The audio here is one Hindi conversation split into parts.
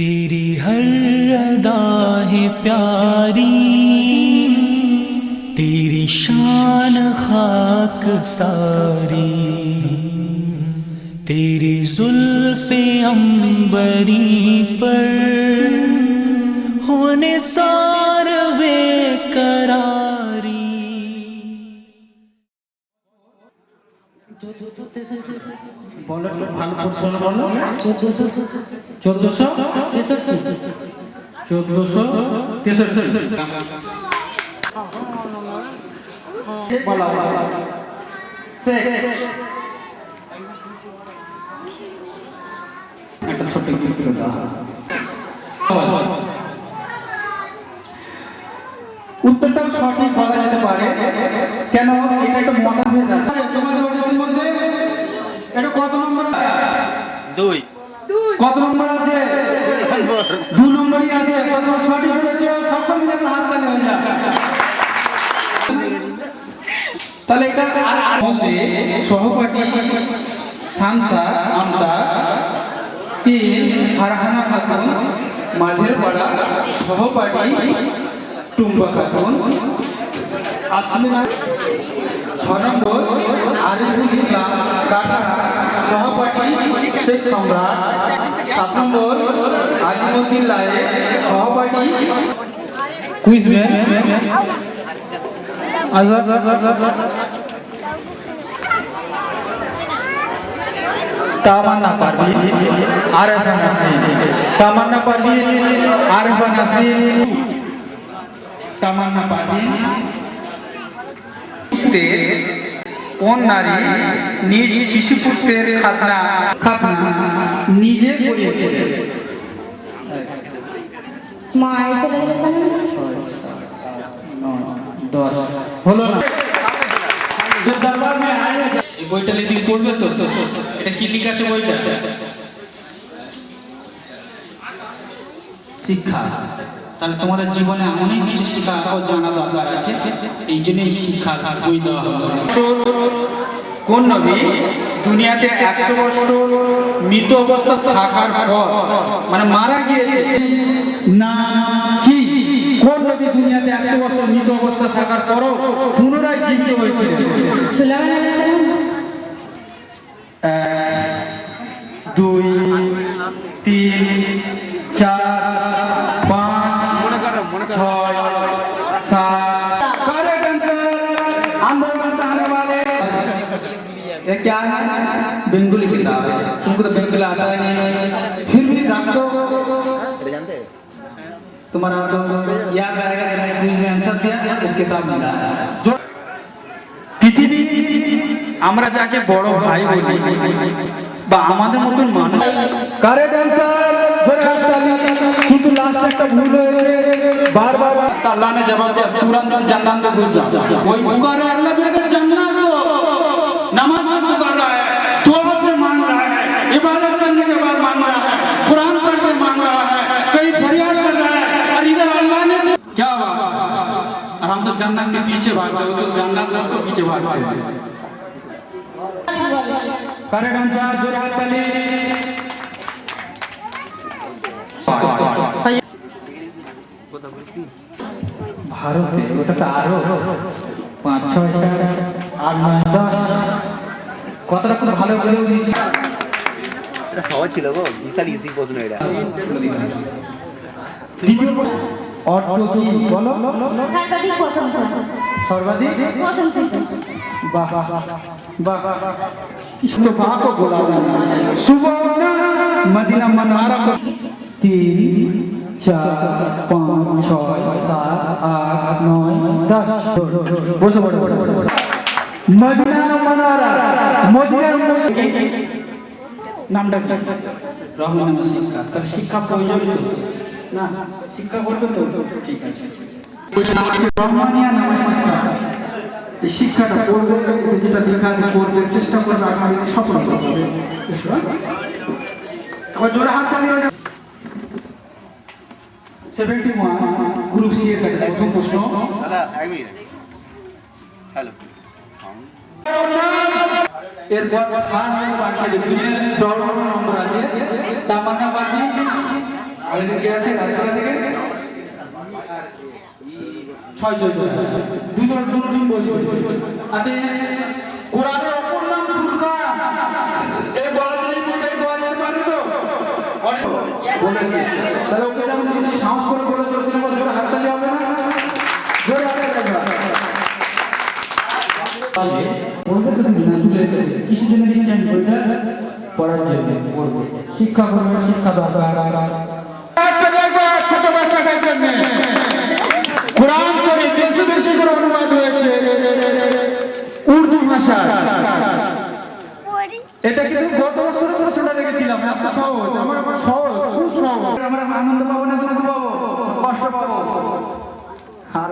तेरी हर अदा है प्यारी, तेरी शान खाक सारी, तेरी जुल्फे अंबरी पर होने सारवे करारी। বলো ভালো করে শোনো, বলো 1463 বলো সে একটা ছোট উত্তর দাও। উত্তরটা সঠিক বলা যেতে পারে, কেন এটা একটা মতভেদ আছে তোমাদের ওদের মধ্যে। এটা কত নম্বর? 2 কত নম্বর আছে? 2 নম্বরই আছে। কত সঠিক হয়েছে? সকল মিলে হাত তালি হয়ে যায়। তাহলে এটা মধ্যে সহপাঠী সানসা আমদা, 3 ফারহানা খাতুন, মাঝের পাড়া সহপাঠী টুম্বা খাতুন, আসমিনা 6 নম্বর আরিফুল ইসলাম কাটা সহপাঠী শেখ সম্রাট, 7 নম্বর আজিমুদ্দিন লায়ে সহপাঠী কুইজ में आजाद तामन्ना परवीन, आरिफा नसीम, तामन्ना परवीन, आरिफा नसीम, तामन्ना परवीन। কোন নারী নিজ শিশুপুত্রের খাতনা নিজে করিয়েছে? হলো না? এই বইটা লিখে পড়বে তো? এটা কি লেখা আছে বইটা? শিক্ষা। তাহলে তোমাদের জীবনে অনেক কিছু শিক্ষা জানা দরকার আছে, এই জন্য এই শিক্ষা বই দেওয়া হলো। কোন নবী দুনিয়াতে 100 বছর মৃত অবস্থা থাকার পর, মানে মারা গিয়েছে না কি? কোন নবী দুনিয়াতে 100 বছর মৃত অবস্থা থাকার পরও পুনরায় জীবিত হয়েছে? সুলাইমান আলাইহিস সালাম। 1 2 3 4 5 6 7 करेक्ट आंसर। आंदोलन से आने वाले ये क्या है? बेंगोली किताब है। तुमको तो बेंगोली आता है नहीं, फिर भी रखो, तुम्हारा तो याद रहेगा। जरा क्विज में आंसर दिया वो किताब मिला जो পৃথিবী আমরা যাকে বড় ভাই বলি বা আমাদের মতন মানুষ। কারেক্ট आंसर জোরে হাত তালি। কিন্তু লাস্ট একটা ভুল হয়েছে, বারবার আল্লাহ ने जवाब दिया तुरंत जन्नत में घुस जा। कोई पुकारे अल्लाह मेरे जन्नत दो, नमाज से कर रहा है, दुआ से मांग रहा है, इबादत करने के बाद मांग रहा है, कुरान पढ़कर मांग रहा है, कहीं फरियाद कर रहा है, और इधर अल्लाह ने क्या हुआ? और हम तो जन्नत के पीछे भागते हैं, तो जन्नत उसको पीछे भागते हैं। करेक्ट आंसर जोर हाथ ताली। ভারতে ওটা আরো 5 6 8 9 10 কত রকম ভালো বলে দিচ্ছি। এটা সহজ ছিল গো, বিশাল ইজি প্রশ্ন এটা। দ্বিতীয় অর্থ কি বলো? সর্বাধিক প্রশংসা। সর্বাধিক প্রশংসিত। বাহ বাহ বাহ। इसको कहाँ को बोला सुबह मदीना मनवारा को 3 4 5 6 7 8 9 10 বসো বসো মদিনা মনোয়ারা মদিনার নামটা রহমান শিক্ষা। তার শিক্ষা প্রয়োজন না? শিক্ষা করবে তো? ঠিক আছে, রহমানিয়া নামে শিক্ষা। এই শিক্ষাটা করবে, যেটা লেখা আছে করবে, চেষ্টা করবে, আগামী দিনে সফল হবে। আবার জোরে হাত তালি হয়ে যাবে। 71 গ্রুপ সি এর কাছে প্রথম প্রশ্ন। দাদা এক মিনিট, হ্যালো। এরপর খান বাকি যে বুঝলেন 10 নম্বর আছে, তামান্না বাকি প্রেজেন্ট কে আছে রাজপাড়া থেকে? ছয় দুজন বসে। আচ্ছা, কোরআনের অপর নাম ফুরকান, এই বলা যায় কোথায় বলা যেতে পারে তো? বলেছে। তাহলে ওকে যখন কিছু সাহস করে বলে তো তিনি বলছে হাততালি হবে না? জোরে হাততালি হবে। বলবে তো তুমি না তুলে কিছু জন্য দিচ্ছেন বইটা পড়ার জন্য শিক্ষা করবে, শিক্ষা দরকার। ছোট বাচ্চাদের জন্য কোরআন শরীফ দেশে দেশে করে অনুবাদ হয়েছে উর্দু ভাষা। এটা কিন্তু গত বছর ছোটটা রেখেছিলাম, এত সহজ, আমার সহজ, খুব সহজ। আমরা আনন্দ পাবো না, দুঃখ পাবো, কষ্ট পাবো। আর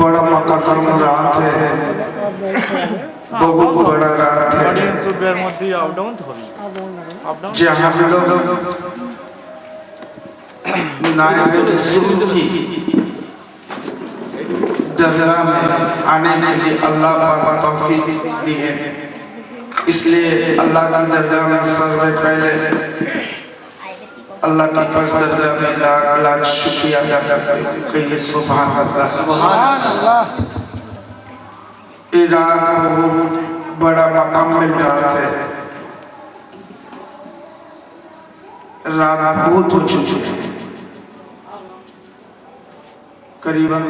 बड़ा मक्का कर्म रात है, बहुत बड़ा रात है जहाँ लोग नायब रसूल की दरगाह में आने के लिए अल्लाह पाक तौफीक दी है। इसलिए अल्लाह की दरगाह में सबसे पहले अल्लाह की पास दरगाह में लाख लाख शुक्रिया अदा करते हैं। सुभान अल्लाह, सुभान अल्लाह। ये रात बहुत बड़ा मकाम मिल रहा है, रात बहुत ऊंची करीबन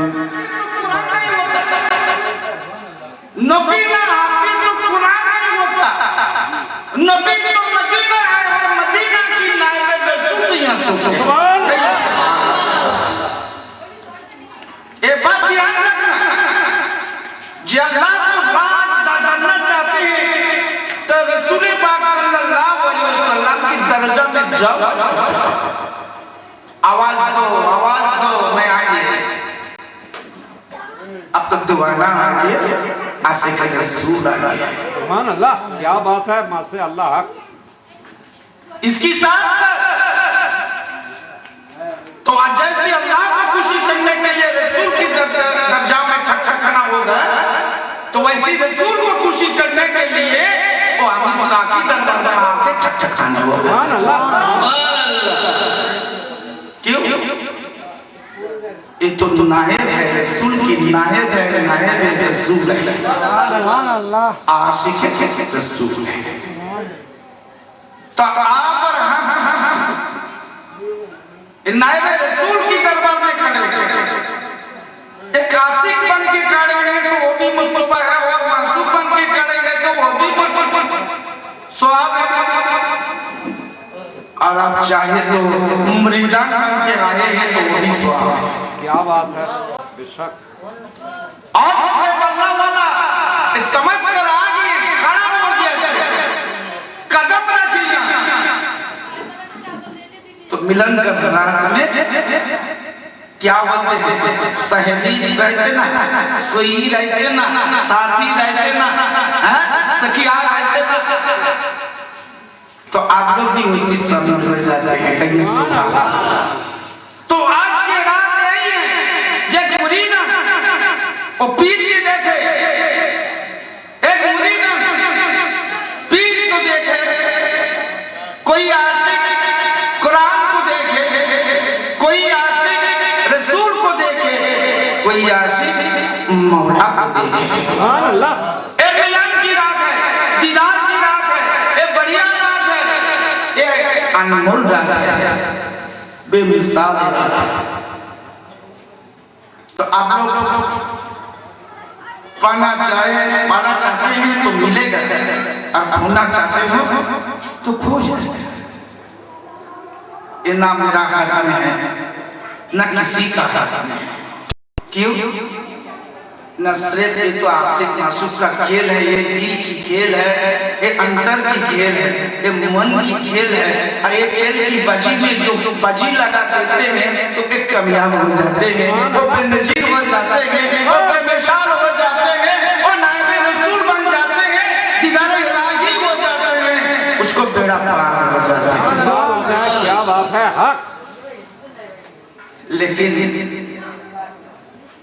नबी ना आके तो कुरान नहीं होता, नबी तो मदीना है और मदीना की नायब रसूल यहाँ से। ये बात ध्यान रखना, जो अल्लाह को बात जानना चाहते हैं तो रसूल पाक सल्लल्लाहु अलैहि वसल्लम की दर्जा में जाओ, आवाज दो मैं आएगी। अब तक दुआना आ गया, आशिक रसूल आ गया। सुभान अल्लाह, क्या बात है, मासे अल्लाह हक। इसकी साथ तो आज जैसे अल्लाह को खुशी करने के लिए रसूल की दर्जा में ठकठकाना होगा, तो वैसे रसूल को खुशी करने के लिए वो अमीर साकी दरबार में आके ठकठकाना होगा। सुभान अल्लाह, क्यों? ये तो नायब है रसूल की, नायब है रसूल है, सुभान अल्लाह, आशिक रसूल है। तो आप और हम नायब रसूल की दरबार में खड़े हैं, एक आशिक बन के खड़े हैं तो वो भी मुतबा है, और मासूम बन के खड़े हैं तो वो भी सवाब है। और आप चाहे तो मुरीदान बन के आए हैं तो वो भी सवाब है। क्या बात है, बेशक। और बल्ला वाला समझ कर आ गए, खड़ा हो गया, कदम रख लिया, तो मिलन का रात में क्या बोलते हैं, सहेली रहते ना, सोई रहते ना, साथी रहते ना, सखिया रहते ना, तो आप लोग भी उसी समय में जाते हैं। कहिए सुभान अल्लाह। तो आज की रात यही है, जब मुरीना और पीर की देखे, एक मुरीना पीर को देखे, कोई आशिक कुरान को देखे, कोई आशिक रसूल को देखे, कोई आशिक मौला को देखे। सुभान अल्लाह, एक मिलन की रात है, दीदार की रात है, एक बढ़िया रात है, एक अनमोल रात है, बेमिसाल रात है। तो आप लोग पाना चाहते हैं तो मिलेगा, और खोना चाहते हो तो खो जाएगा। ये ना मेरा हाथ में है, न किसी का हाथ में। क्यों? न सिर्फ ये तो आशिक मासूक का खेल है, ये दिल की खेल है, ये अंतर की खेल है, ये मन की खेल है। और ये खेल की बाजी में जो बाजी लगा देते हैं तो एक कामयाब हो जाते हैं, वो बेनजीर हो जाते हैं, वो बेमिसाल हो जाते हैं, वो नायब रसूल बन जाते हैं, दीदारे इलाही हो जाते हैं, उसको बेड़ा पार हो जाता है। क्या बात है हक। लेकिन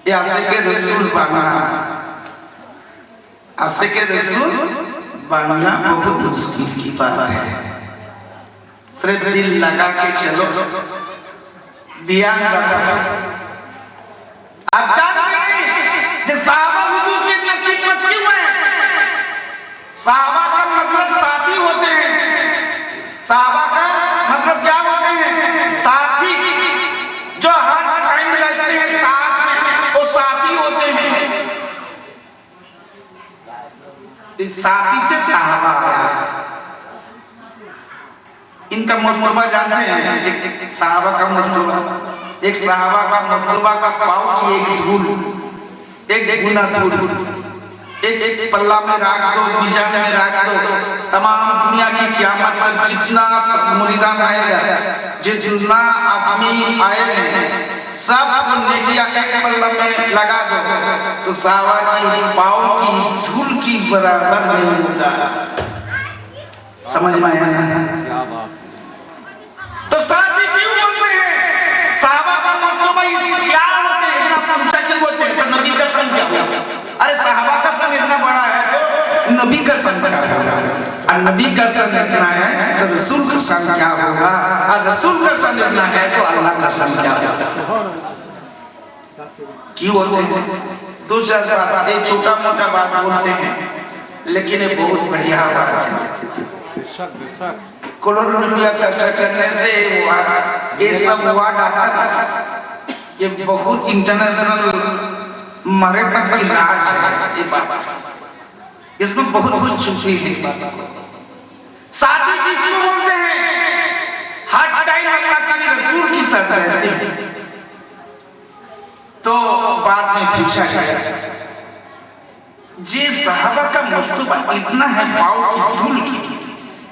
ये आशिक़े रसूल बनना, आशिक़े रसूल बनना बहुत मुश्किल की बात है। सिर्फ दिल लगा के चलो, ध्यान रखो। आप जानते हैं जो सहाबा हुजूर की इतनी कीमत क्यों है? सहाबा का मतलब साथी होते हैं। सहाबा का मतलब क्या होते हैं? साथी, जो हर टाइम रहते हैं साथ में, वो साथी होते हैं। इस साथी से सहाबा आया। इनका मर्तबा जानते हैं? एक सहाबा का मर्तबा, एक सहाबा का मर्तबा का पाँव की एक धूल, एक गुना धूल, एक पल्ला में रख दो, मीज़ान में रख दो, तमाम दुनिया की क़यामत तक जितना मुरीदान आएगा, जितना आदमी आएंगे, सब नेकियां एक पल्ला में लगा दो तो सहाबा की पाँव की धूल की बराबर नहीं होता। समझ में आया? क्या बात। तो साथी क्यों बोलते हैं? सहाबा का मर्तबा क्या होते हैं? पूछा चल बोलते हैं तो नबी का संग क्या होगा? अरे सहाबा का संग इतना बड़ा है तो नबी का संग क्या होगा? और नबी का संग इतना है तो रसूल का संग क्या होगा? और रसूल का संग इतना है तो अल्लाह का संग क्या होगा? क्यों होते हैं? दूसरा बात, ये छोटा मोटा बात बोलते हैं लेकिन ये बहुत बढ़िया बात है। बेशक बेशक। करोड़ों रुपया खर्चा करने से ये सब हुआ डाटा, ये बहुत इंटरनेशनल मरेपत की राज है। ये बात इसमें बहुत कुछ छुपी है। साथी किसको बोलते हैं? हर टाइम अल्लाह के रसूल की साथ रहते हैं। तो बाद में पूछा गया जी सहाबा का मर्तबा इतना है पाँव की धूल की,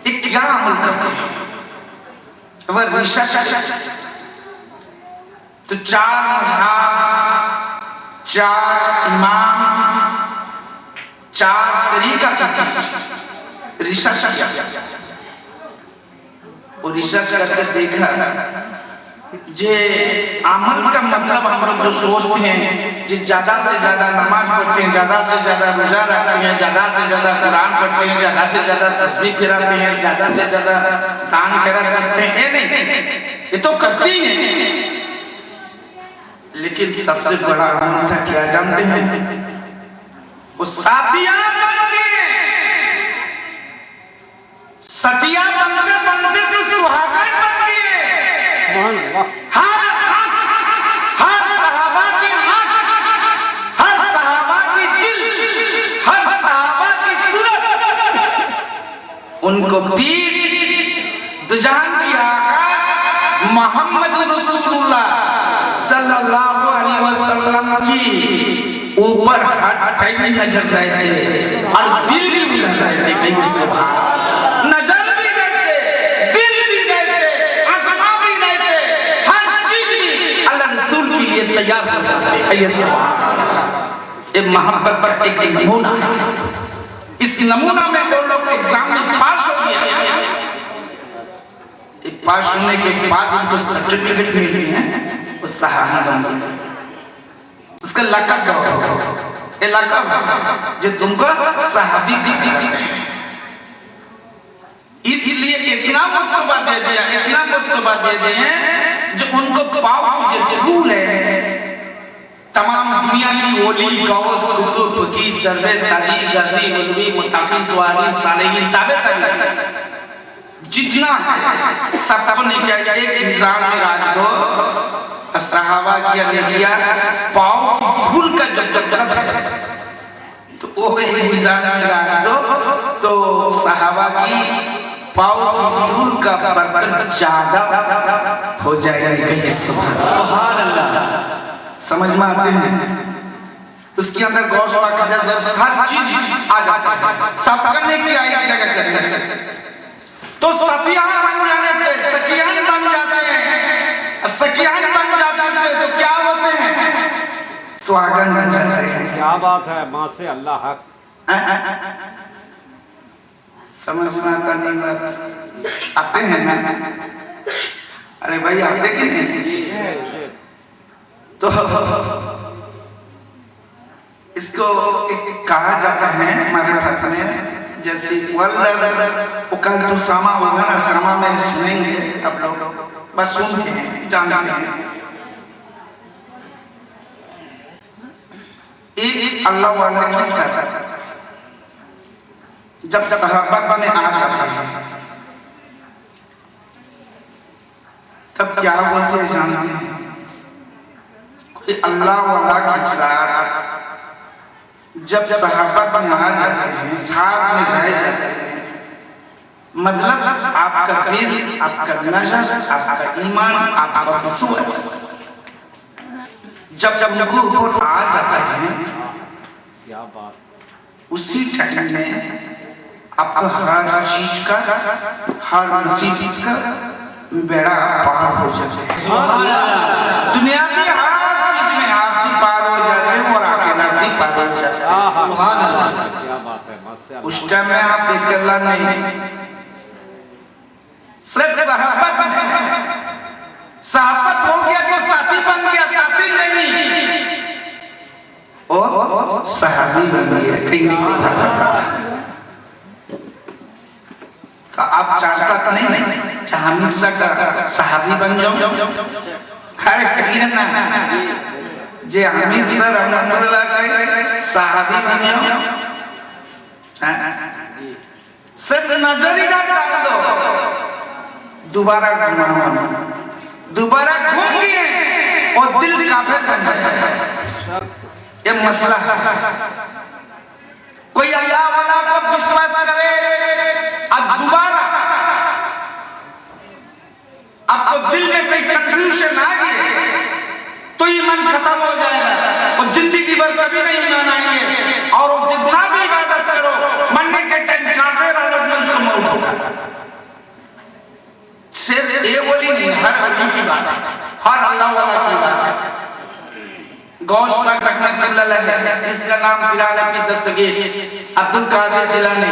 ये क्या अमल करते हैं? वह रिसर्च तो चार मज़हब, चार इमाम, चार तरीका का रिसर्च, वो रिसर्च करके देखा जे अमल का मतलब हम लोग जो सोचते हैं जी ज्यादा से ज्यादा नमाज पढ़ते हैं, ज्यादा से ज्यादा रोजा रखते हैं, ज्यादा से ज्यादा कुरान पढ़ते हैं, ज्यादा से ज्यादा तस्बीह फिराते हैं, ज्यादा से ज्यादा दान खैरात करते हैं, नहीं ये तो करते ही हैं। लेकिन सबसे बड़ा अमल था क्या जानते हैं? वो साथिया बनते, सतिया बनते बनते तो सुहागन बनती है। हर सहाबा की आँख, हर सहाबा की दिल, हर सहाबा की सूरत, उनको पीर दुजान की आका मोहम्मद रसूलुल्लाह सल्लल्लाहु अलैहि वसल्लम की ऊपर हर टाइम नजर रहते और दिल भी रहते। कहीं सुभान नजर तैयार ये मोहब्बत का एक नमूना है। इस नमूना में वो लोग एग्जाम में पास हो गए, पास होने के बाद उनको सर्टिफिकेट मिली है, वो सहाबा बन गए। उसका लक़ब ये लक़ब जो तुमको सहाबी इसलिए इतना मर्तबा दे दिया, इतना मर्तबा दे दिए हैं जो उनको पाँव की जो धूल है तमाम दुनिया की ओली गौस कुतुब फकीर दरवेश हाजी गाजी मौलवी मुताकिन सवालिन सालेहीन ताबे जितना सबको ने क्या एक इंसान में रख दो सहाबा की लड़कियां पाँव की धूल का जब तो वो एक इंसान में रख दो तो सहाबा की पाँव की धूल का बरकत ज्यादा हो जाएगा। सुभान अल्लाह, समझ में आते हैं? उसके अंदर गौश हर चीज आ जाता है। सब करने की आई जगह स्वागत बन जाते हैं। क्या बात है, माँ से अल्लाह हक। समझ में आता नहीं बात, आते हैं ना? अरे भाई आते कि नहीं? तो इसको एक कहा जाता है हमारे भारत में, जैसे वो कल तो सामा होगा ना, सामा में सुनेंगे आप लोग, बस सुनते हैं जानते हैं। एक अल्लाह वाला की सर जब सहाबा में आ जाता है तब क्या होते हैं जानते हैं? कोई अल्लाह वाला के साथ जब सहाबा में आ जाते हैं, साथ में रह जाते हैं, मतलब आपका दिल, आपका नजर, आपका ईमान, आपका विश्वास जब जब ऊपर आ जाता है, क्या बात, उसी टाइम में आपका हर चीज का, हर मुसीबत का बेड़ा पार हो जाता है। दुनिया की हर चीज में आप भी पार हो जाते हैं और अकेला भी पार हो जाता है। सुभान अल्लाह, क्या बात है, माँ से उस टाइम में आप अकेला नहीं, सिर्फ साहबत हो गया तो साथी बन गया, साथी नहीं ओ सहाबी बन गया। तो आप चाहता नहीं हामिद का सहाबी बन जाओ? अरे कहिए ना जे हामिद सर रहमतुल्लाह का सहाबी बन जाओ। सिर्फ नजरिया डाल दो, दोबारा घूम गए और दिल काफिर बन गया। ये मसला कोई अल्लाह वाला को विश्वास करे, अब दोबारा आपको दिल में कोई कंफ्यूजन आ गई तो ईमान खत्म हो जाएगा और जिंदगी भर कभी नहीं ईमान आएंगे। और जितना भी इबादत करो, मरने के टाइम काफिर सिर्फ ये बोली नहीं, हर वली की बात है, हर अल्लाह वाला की बात है। गौश पाक रहमतुल्लाह अलैह, जिसका नाम फिराना की दस्तगीर अब्दुल कादिर जिलानी,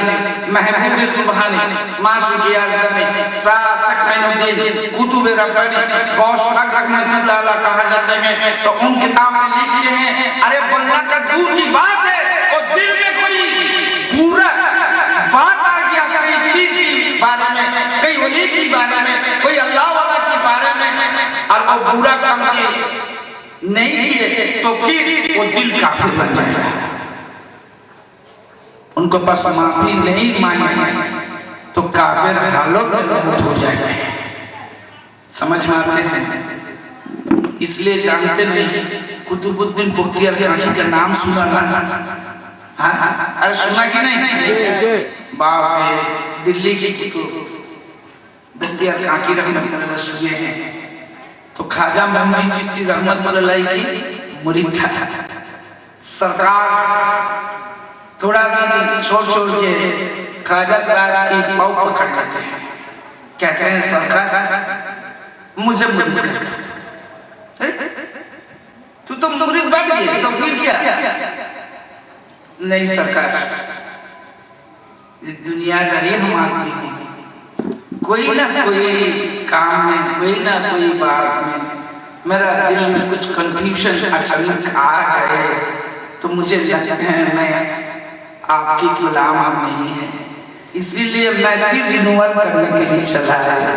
महबूब सुभानी, माशूक़ आज़मी, सासक मैनुद्दीन, कुतुब रब्बानी, गौश पाक रहमतुल्लाह अलैह कहा जाते हैं। तो उन किताब में लिखे हैं, अरे बोलना का दूर की बात है और दिल में कोई पूरा बात आ गया, कहीं पीर के बारे में, कहीं वली के बारे में, कोई अल्लाह वाला के बारे में, और वो बुरा काम किए नहीं किए तो फिर वो दिल काफिर बन जाएगा। उनको बस माफी नहीं मांगी तो काफिर हालत में हो जाएगा। समझ में आते हैं? इसलिए जानते नहीं, कुतुबुद्दीन बख्तियार काकी का नाम सुना ना? हाँ, अरे सुना कि नहीं? बाप रे, दिल्ली की कुतुब बख्तियार काकी रहमतुल्लाह सुने हैं। तो ख्वाजा मोहम्मद चिश्ती रहमतुल्लाह की मुरीद था। सरकार थोड़ा दिन छोड़ के ख्वाजा साहब की पाँव पकड़ लेते हैं, कहते हैं सरकार मुझे मुरीद कर। तू तो मुरीद बन गई तो फिर क्या? नहीं सरकार, दुनियादारी हम आदमी हैं, कोई ना कोई काम में, कोई ना कोई बात में मेरा दिल में कुछ कंफ्यूजन अचानक आ जाए तो मुझे लगता है मैं आपकी गुलाम नहीं है, इसीलिए मैं भी रिन्यूअल करने के लिए चला आया।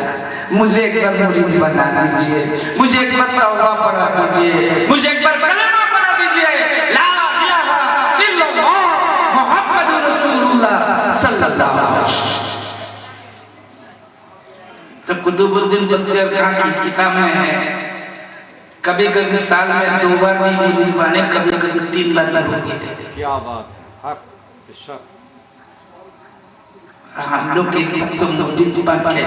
मुझे एक बार मुरीद बना दीजिए, मुझे एक बार तौबा पढ़ा दीजिए, मुझे एक बार कलमा पढ़ा दीजिए, ला इलाहा इल्लल्लाह मुहम्मदुर रसूलुल्लाह सल्लल्लाहु अलैहि वसल्लम। तो कुतुबुद्दीन बख्तियार खान की किताब में है, कभी कभी साल में 2 बार भी मुरीद बने, कभी कभी 3 बार भी होंगे। क्या बात है, हक बेशक। हम लोग एक तो मुरीद बन के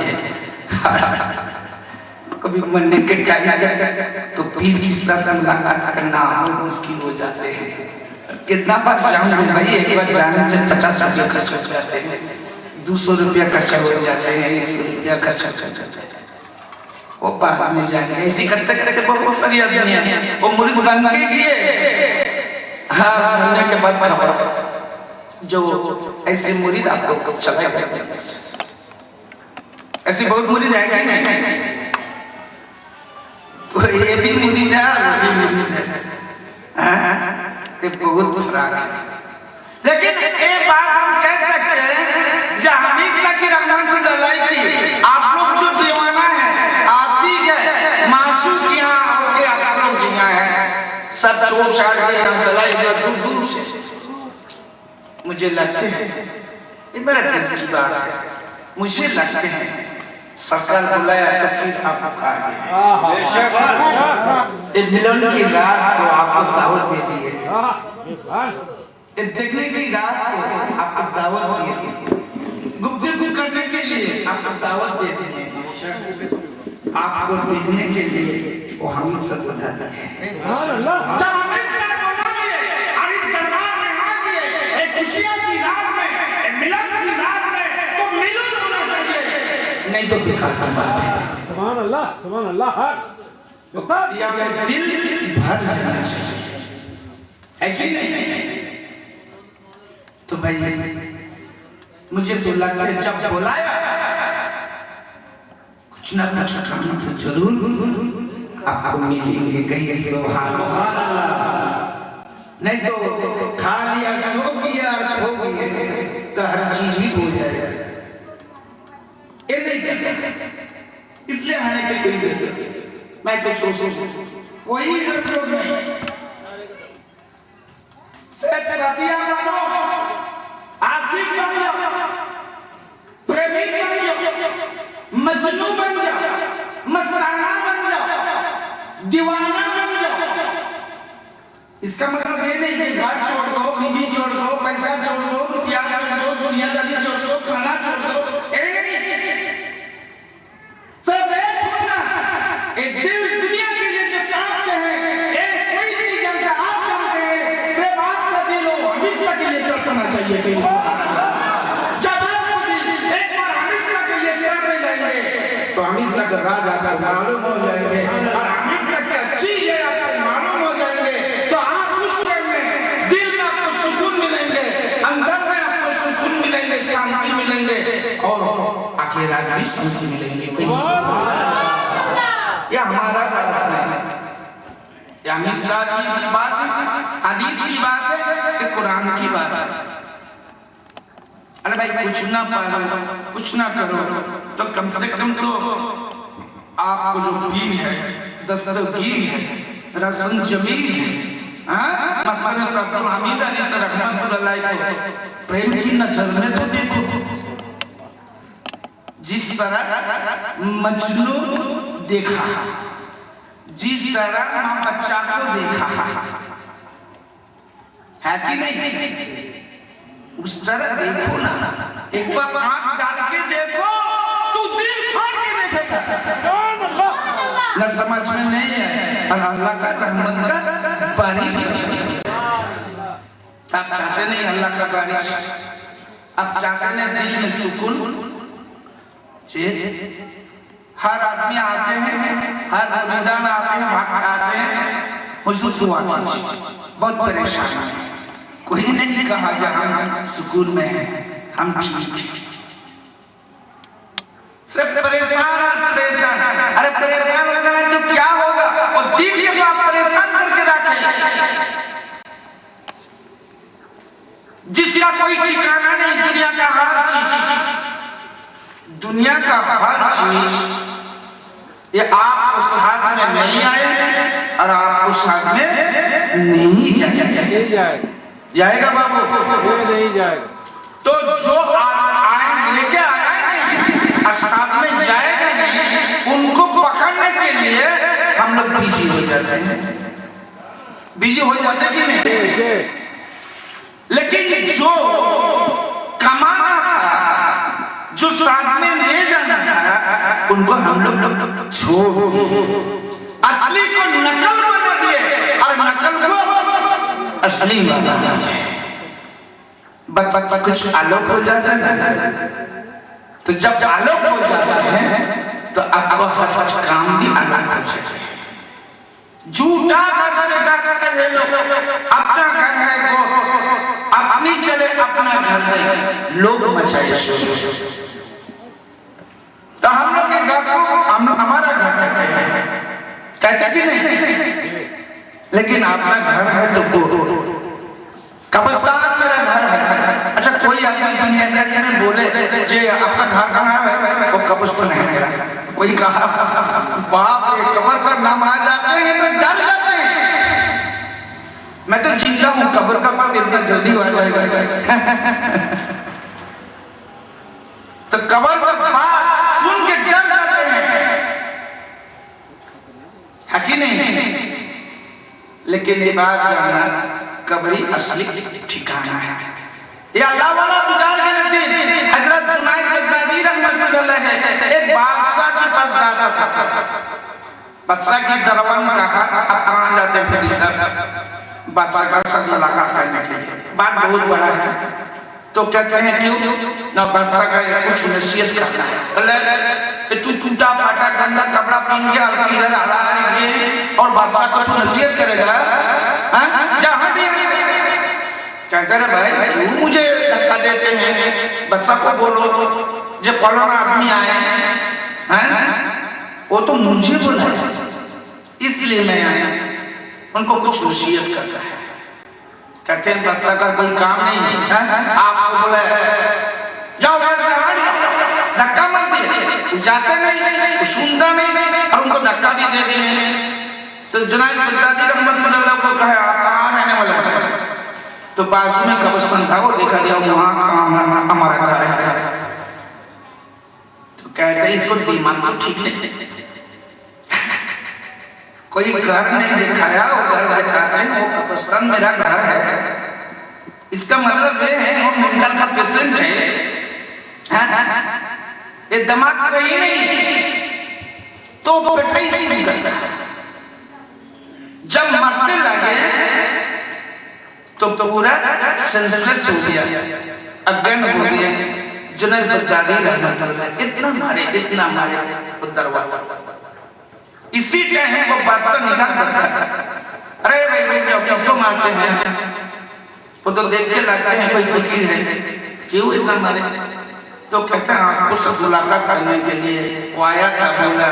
कभी मरने के टाइम तो फिर भी साथ मुलाकात करना बहुत मुश्किल हो जाते हैं। कितना बार जाऊंगा भाई, एक बार जाने से 50 रुपया खर्च हो जाते हैं, 200 रुपया खर्चा हो जाते हैं, 100 रुपया खर्चा हो जाते हैं। वो बाद में जाएंगे, ऐसी करते करते बहुत सारी आदमी वो मुरीद बन के गए हाँ महीने के बाद खबर जो ऐसे मुरीद आपको चला जाते हैं, ऐसे बहुत मुरीद आएंगे नहीं, तो ये भी मुरीद है और वो भी मुरीद है, ये बहुत फराक है। लेकिन एक बात हम कह सकते हैं, जहांगीर ज़कीर रहमतुल्लाह अलैह की आप लोग जो दीवाना है, आशिक है, मासूम की यहाँ होके आप लोग जिया है, सब छोड़ छाड़ के हम चला इधर दूर दूर से। मुझे लगते हैं, ये मेरा दिल की बात है, मुझे लगते हैं सरकार बुलाया तो फिर आप आ गए। ये मिलन की रात को आपको दावत दे दी है, देखने की रात को आपको दावत दे दी है, गुफ्तगू करने के लिए आपको दावत दे दी है, आपको देखने के लिए वो हम सब बताते हैं। जब हम इस रात को ना लिए और इस दरबार में आ गए, एक खुशियां की रात में, एक मिलन की रात में, तो मिलन होना चाहिए, नहीं तो बेकार की बात है। सुभान अल्लाह, सुभान अल्लाह। या में दिल भर जाना चाहिए, है कि नहीं? तो भाई मुझे तो लगता है जब बुलाया कुछ ना कुछ तो जरूर आपको मिलेंगे, कहीं सुभान अल्लाह, नहीं तो खा लिया सो किया हो गए तो हर चीज ही हो जाएगा। ये नहीं इसलिए आने के कोई जरूरत, मैं तो सोचो कोई जरूरत नहीं, सिर्फ रतिया मानो, आशिक बन जाओ, प्रेमी बन जाओ, मजनू बन जाओ, मस्ताना बन जाओ, दीवाना बन जाओ। इसका मतलब ये नहीं कि घर छोड़ दो, बीवी छोड़ दो, पैसा छोड़ दो, रुपया छोड़ दो, दुनियादारी छोड़ दो, खाना छोड़ दो, सब छोड़ना। एक दिल दुनिया के लिए जो चाहते हैं, एक कोई भी जगह आप जानते हैं, से बात का दिल हो हमेशा के लिए करना चाहिए। जब आपको दिल एक बार हमेशा के लिए करने जाएंगे तो हमेशा का राज आपको मालूम हो जाएंगे, और हमेशा की अच्छी है आपको मालूम हो जाएंगे, तो आप खुश रहेंगे, दिल में आपको सुकून मिलेंगे, अंदर में आपको सुकून मिलेंगे, शांति मिलेंगे, और आखिरत भी शांति मिलेंगे। ये हमारा बात है, ये अमीर साहब की बात है, हदीस की बात है, ये कुरान की बात है। अरे भाई कुछ ना पालो, कुछ ना करो, तो कम से कम तो आपको जो पीर है, दस्तगीर है, रसन जमील है, मस्तान सल्लल्लाहु हमीद अली से रहमतुल्लाह अलैह को प्रेम की नजर में तो देखो, जिस तरह मजनू देखा, जिस तरह मां बच्चा को देखा है कि नहीं, उस तरह देखो ना, एक बार आंख डाल के देखो तो दिल फाड़ के देखेगा। न समझ में नहीं है, और अल्लाह का रहमत का बारिश, आप चाहते नहीं अल्लाह का बारिश, आप चाहते हैं दिल में सुकून। हर आदमी आते हैं, हर मैदान आते हैं, भाग आते हैं, हुजूर दुआ कीजिए, बहुत परेशान है, कोई नहीं कहा जहां सुकून में है हम ठीक हैं, सिर्फ परेशान और परेशान। अरे परेशान होगा तो क्या होगा, और दिल को आप परेशान करके रखें, जिसका कोई ठिकाना नहीं, दुनिया का हर चीज, दुनिया का हर चीज ये आपको साथ में नहीं आए, और आपको साथ में नहीं जाएगा बाबू, नहीं जाएगा। तो जो लेके आएंगे और साथ में जाएगा नहीं, उनको पकड़ने के लिए हम लोग बिजी हो जाते हैं, बिजी हो जाते हैं कि नहीं? लेकिन जो कमाना था, जो साथ में ले जाना था, उनको हम लोग छोड़ असली को नकल बना दिए, और नकल को असली बना दिए। कुछ आलोक हो जाता है, तो जब आलोक हो जाता है तो आपको हर काम भी अलग हो जाता है। झूठा घर से घर ले लो, अपना घर है वो, अपनी चले अपना घर है, लोग मचाए शोर। तो हम लोग के घर को हम हमारा घर कहते कि नहीं, लेकिन अपना घर है तो कब्रिस्तान मेरा घर है। अच्छा कोई आदमी दुनियादारी में बोले जे आपका घर कहाँ है, वो कब्रिस्तान है मेरा। कोई कहा बाप रे कब्र का नाम आ जाते हैं तो डर जाते हैं। मैं तो जिंदा हूँ, कब्र का बात इतना जल्दी आ जाएगा। तो कब्र का बात सुन के डर जाते हैं, है कि नहीं? लेकिन ये बात जानना, कब्री असली ठिकाना है। ये अल्लाह वाला गुजार के नजदीक हजरत जुनैद बगदादी रहमतुल्लाह अलैह एक बादशाह के पास जाता था। बादशाह की दरबार में कहा आप कहाँ जाते हैं मेरी सर? बादशाह का साथ मुलाकात करने के लिए। बात बहुत बड़ा है तो क्या कहें क्यों ना, बादशाह का कुछ नसीहत करना है। बोले तू टूटा फाटा गंदा कपड़ा पहन के इधर आ रहा है ये, और बादशाह को तू नसीहत करेगा? जहाँ भी क्या करे भाई, क्यों मुझे धक्का देते हैं? बच्चा को बोलो जो फलाना आदमी आए हैं, वो तो मुझे बोला इसलिए मैं आया, उनको कुछ नसीहत करता है। कहते हैं बच्चा का कोई काम नहीं है, आपको बोला जाओ धक्का मत दिए, जाते नहीं, सुनता नहीं, और उनको धक्का भी दे दिए। तो जुनैद बगदादी रहमतुल्लाह को कहा आप कहाँ रहने वाले हैं? तो बाजू में कब्रिस्तान था, वो देखा गया वहाँ हमारा घर है। तो कहते हैं इसको दिमाग तो ठीक नहीं, कोई घर नहीं दिखाया, वो घर दिखाते हैं, वो कब्रिस्तान मेरा घर है। इसका मतलब ये है वो मेंटल का पेशेंट है, ये दिमाग सही नहीं, तो पिटाई सीधी करता है। जब मरने लगे तो पूरा सेंसलेस हो गया, अज्ञान हो गया। जुनैद बगदादी रहमतुल्लाह इतना मारे दरवाजा। इसी टाइम वो बादशाह निकाल करता था, अरे भाई जब किसको मारते हैं? वो तो देख के लगता है कोई फकीर है, क्यों इतना मारे? तो कहते हैं आपको सब मुलाकात करने के लिए वो आया था। बोला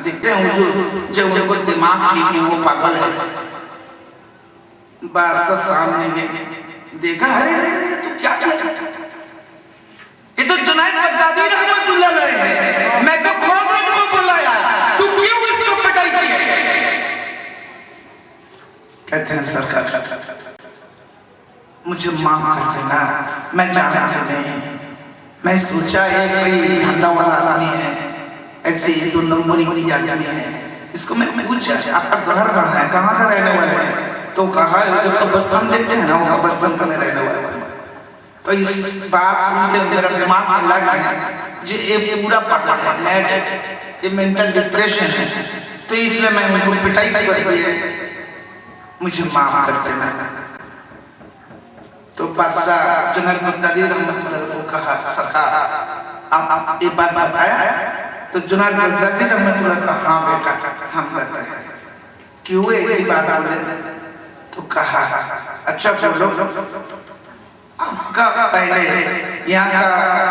देखते हैं हुजूर, जो उनको दिमाग ठीक है वो पागल है। बादशाह सामने में देखा, अरे तो क्या किया? ये तो जुनैद बगदादी रहमतुल्लाह अलैह है, मैं तो खुद इनको बुलाया, तू क्यों इसको पिटाई की? कहते हैं सरकार मुझे माफ कर देना, मैं जानता नहीं, मैं सोचा है कोई धंधा वाला आदमी है, ऐसे ही दो नंबरी आदमी है। इसको मैं पूछा आपका घर कहाँ है, कहाँ का रहने वाले हैं? तो कहा जो कब्रिस्तान देखते हैं ना, वो कब्रिस्तान का रहने वाला है। तो इस बात सुनते मेरा दिमाग में लग गया जी ये पूरा ये मेंटल डिप्रेशन है, तो इसलिए मैं उनको पिटाई कर दी, मुझे माफ कर देना। तो बादशाह जुनैद बगदादी रहमतुल्लाह को कहा सरकार आप ये बात बताया? तो जुनैद बगदादी रहमतुल्लाह का हाँ बेटा हम बताते हैं। क्यों ऐसी बात बोले? तो कहा अच्छा बोलो आपका पहले यहाँ का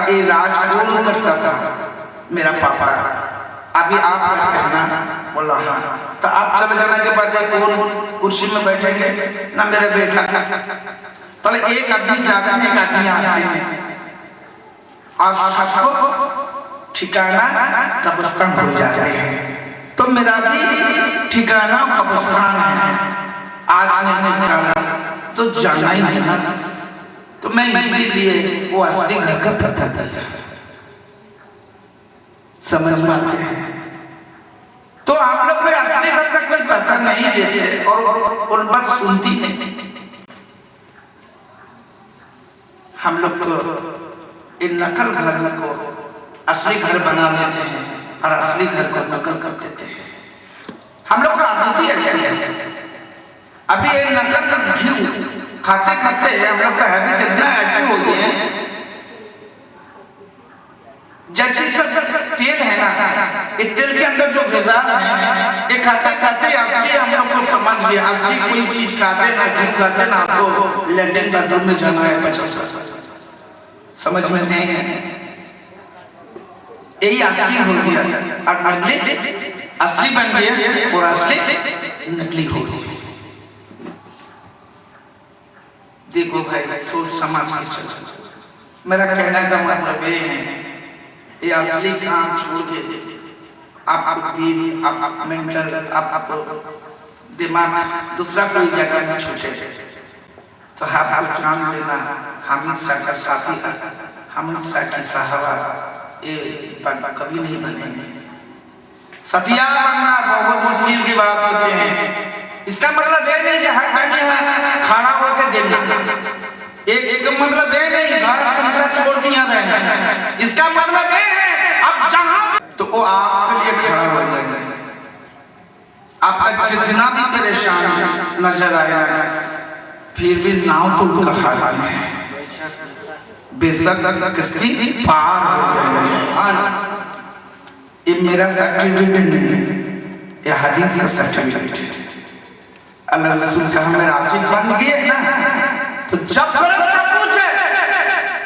ये राज कौन करता था? मेरा पापा। अभी आप कहना? बोला हाँ। तो आप चले जाने के बाद कौन कुर्सी में बैठेंगे? ना मेरा बेटा। पहले एक आदमी जाता है, एक आदमी आता है, और सबको ठिकाना कब्रिस्तान हो जाते हैं। तो मेरा भी ठिकाना कब्रिस्तान है, आज मैंने निकाला तो जाना ही नहीं, तो मैं इसीलिए वो असली घर का पता दिया। समझ पाते हैं? तो आप लोग को असली घर का कोई पता नहीं देते और बात सुनती नहीं। हम लोग तो इन नकल घर को असली घर बना लेते हैं और असली घर को नकल कर देते हैं। हम लोग का आदत ही ऐसी है। अभी ये नकल का घी खाते खाते हम लोग का हैबिट इतना ऐसे हो गया है जैसे सब तेल है ना, ये तेल के अंदर जो ग़िज़ा है, ये खाते खाते असली हम लोग को समझ गया, असली कोई चीज खाते ना घी खाते ना आपको लैट्रिन बाथरूम में जाना है 50 समझ में नहीं है। यही असली हो गया और नकली असली बन गया और असली नकली हो गया। देखो भाई सोच समझ के चलो। मेरा कहने का मतलब ये है, ये असली काम छोड़ के आप दिल आप मेंटल आप दिमाग दूसरा कोई जगह में छूटे तो आप काम लेना। हामिद शाह का साथी हामिद शाह की साहबा ये कभी नहीं बनेंगे। सतिया बनना बहुत मुश्किल की बात होती है। इसका मतलब ये नहीं कि हर घंटे खाना होकर देना, एक इसका मतलब ये नहीं घर संसार छोड़ दिया रहना। इसका मतलब ये है अब जहां तो वो आपके लिए खड़ा हो जाएगा। आपका जितना भी परेशान नजर आया फिर भी नाव तो उनका हाल है, बेशक किसकी पार हो जाएगा। ये मेरा सर्टिफिकेट नहीं, ये हदीस का सर्टिफिकेट। अल्लाह रसूल का मेरा आशिक बन गए ना तो जब फरिश्ता पूछे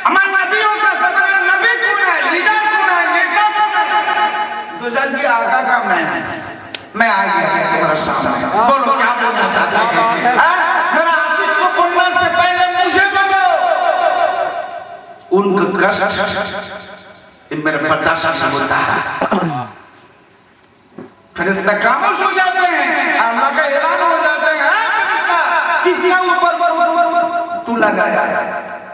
हमारा नबी होता तो नबी कौन है, लीडर कौन है, नेता कौन है, तो जब भी आका का मैं आ गया तुम्हारे सामने। बोलो क्या बोलना चाहते हैं? मेरा आशिक को बोलने से पहले मुझे बोलो। उनका कष्ट मेरे बर्दाश्त नहीं होता है। फरिश्ता खामोश हो जाते हैं, अल्लाह का ऐलान हो जाते हैं। किसका ऊपर तू लगाया,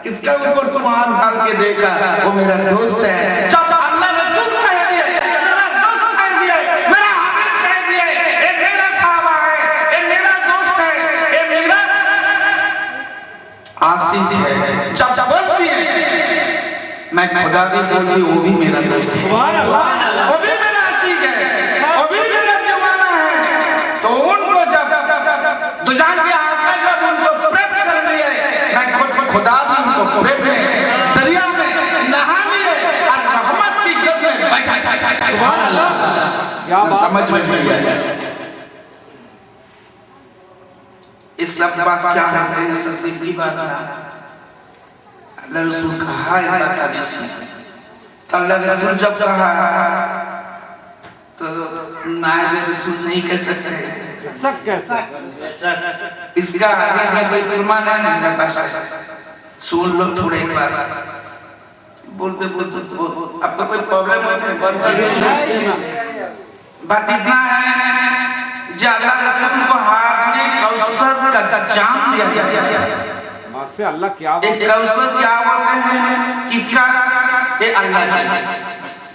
किसका ऊपर तुम आन डाल के देखा, वो मेरा दोस्त है। जब अल्लाह रसूल कह दिए, मेरा दोस्त कह दिए, मेरा हामिद कह दिए, ये मेरा साहबा है, ये मेरा दोस्त है, ये मेरा आशिक है। जब बोलती है मैं खुदा भी बोलती वो भी मेरा दोस्त है, वो भी मेरा आशिक है, वो भी मेरा दीवाना है। तो उनको जब दुजान के आका जब उनको प्रेम कर लिए, मैं खुदा भी उनको प्रेम में दरिया में नहा लिए और रहमत की गोद में बैठा। समझ में नहीं आया इस सब बात क्या कहते हैं? सबसे बड़ी बात अल्लाह रसूल कहा है हदीस में। तो अल्लाह रसूल जब कहा तो नायब रसूल नहीं कह सकते। इसका हदीस में कोई प्रमाण है नहीं मेरे पास। सुन लो थोड़े एक बार बोलते आपको कोई प्रॉब्लम है बात इतना है ज्यादा रसूल को हाथ में कौसर का जाम दिया गया। से अल्लाह क्या एक कौसर क्या बोलते हैं किसका? ये अल्लाह का।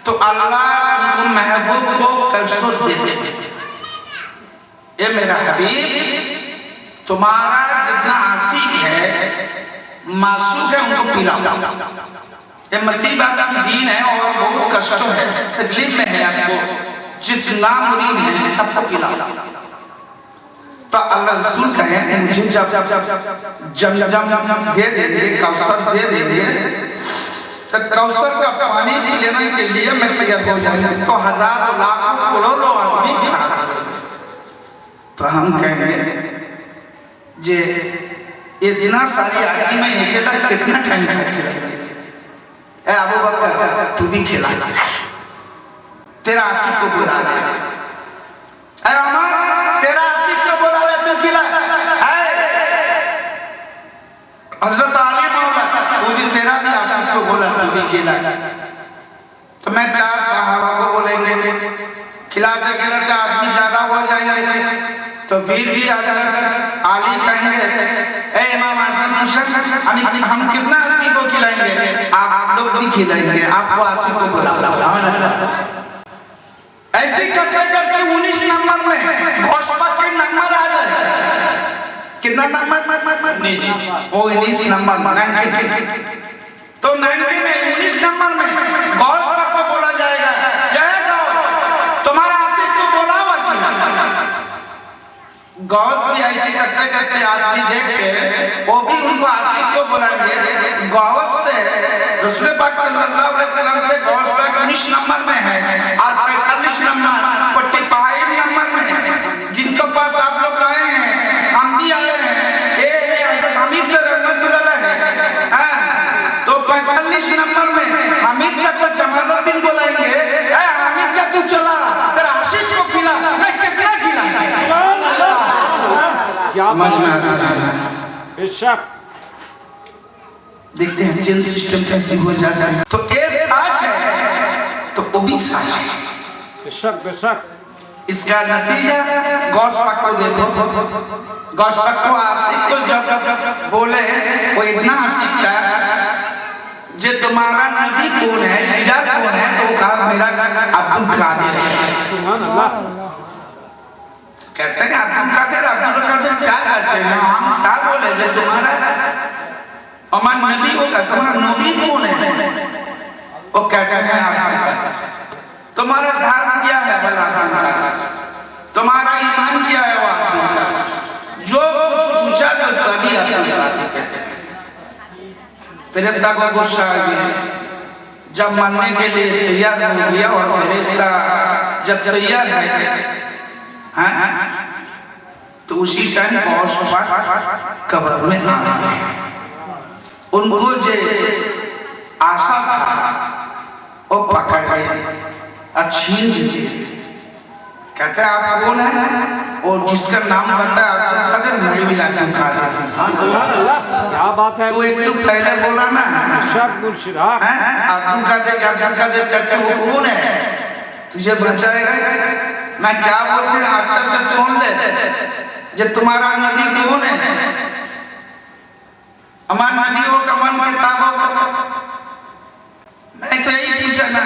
तो अल्लाह उनको महबूब को कौसर देते हैं। ये मेरा हबीब तुम्हारा जितना आशिक है मासूक है उनको पिलाओ। ये मसीह बात की दीन है और बहुत कष्ट है तकलीफ में है आपको, जितना मुरीद है सबको पिलाओ। तो अल्लाह रसूल कहे मुझे जब दे देंगे कौसर दे देंगे तो कौसर का पानी लेने के लिए मैं तैयार हो जाऊंगा। तो हजारों लाखों करोड़ों आदमी तो हम कहेंगे जे इतना सारी आदमी में अकेला कितना टाइम खिलाएंगे? ए अबू बकर तू भी खिला, तेरा आशिक को बुला ले। ए अमर तेरा आशिक को बुला ले, तू खिला। हजरत अली मौला तू भी तेरा भी आशिक को बुला, तू भी खिला। तो मैं 4 सहाबा को बोलेंगे खिलाते खिलाते आदमी ज्यादा हो जाएंगे तो फिर भी आली कहेंगे ए इमाम हसन हम कितना आदमी को खिलाएंगे? आप लोग भी खिलाएंगे, आपको आशिक को बुलाओ। ऐसे करते करते 19 नंबर में घोषणा के नंबर आ जाए। कितना नंबर? 19 नंबर तो 90 में 19 नंबर में घोषणा को बोला जाएगा जय गौ तुम्हारा आशिक को बुलाओ। गौस भी ऐसे करते करते आदमी देख के वो भी उनको आशिक को बुलाएंगे। गौस से रसूल पाक सल्लल्लाहु अलैहि वसल्लम से गौस पाक 19 नंबर में है समझ में आता है। बेशक देखते हैं चेन सिस्टम कैसे हो जाता है। तो एक साच है तो वो भी साच है। बेशक बेशक इसका नतीजा गौस पाक को देखो। गौस पाक को आशिक को जब बोले वो इतना आशिक था जे तुम्हारा नबी कौन है, लीडर कौन है, तो वो कहा मेरा अब्दुल कादिर है। सुभान अल्लाह। कहते हैं अब्दुल कादिर क्या करते हैं, हम क्या बोले जे तुम्हारा अमन नबी को तुम्हारा नबी कौन है, वो कहते हैं अब्दुल कादिर। तुम्हारा धर्म क्या है भला, तुम्हारा ईमान क्या है, वो अब्दुल कादिर। जो कुछ पूछा तो सभी अब्दुल कादिर कहते हैं। फरिश्ता को गुस्सा आ गया, जब मरने के लिए तैयार हो गया और फरिश्ता जब तैयार है तो उसी टाइम गौस पाक कब्र में आ गए। उनको जो आशा था वो पकड़ गए, छीन लिए। कहते हैं आप कौन है, और जिसका नाम बताया अब्दुल कादिर, मौलवी अब्दुल कादिर। सुभान अल्लाह, क्या बात है। तू एक तो पहले बोला ना बेशक मुर्शिद, हाँ। अब्दुल कादिर करके वो कौन है, तुझे बचाएगा। मैं क्या बोलते हैं अच्छा से सुन ले, जे तुम्हारा नबी कौन है, अमन नबी हो कमन किताब हो। मैं तो यही पूछा ना,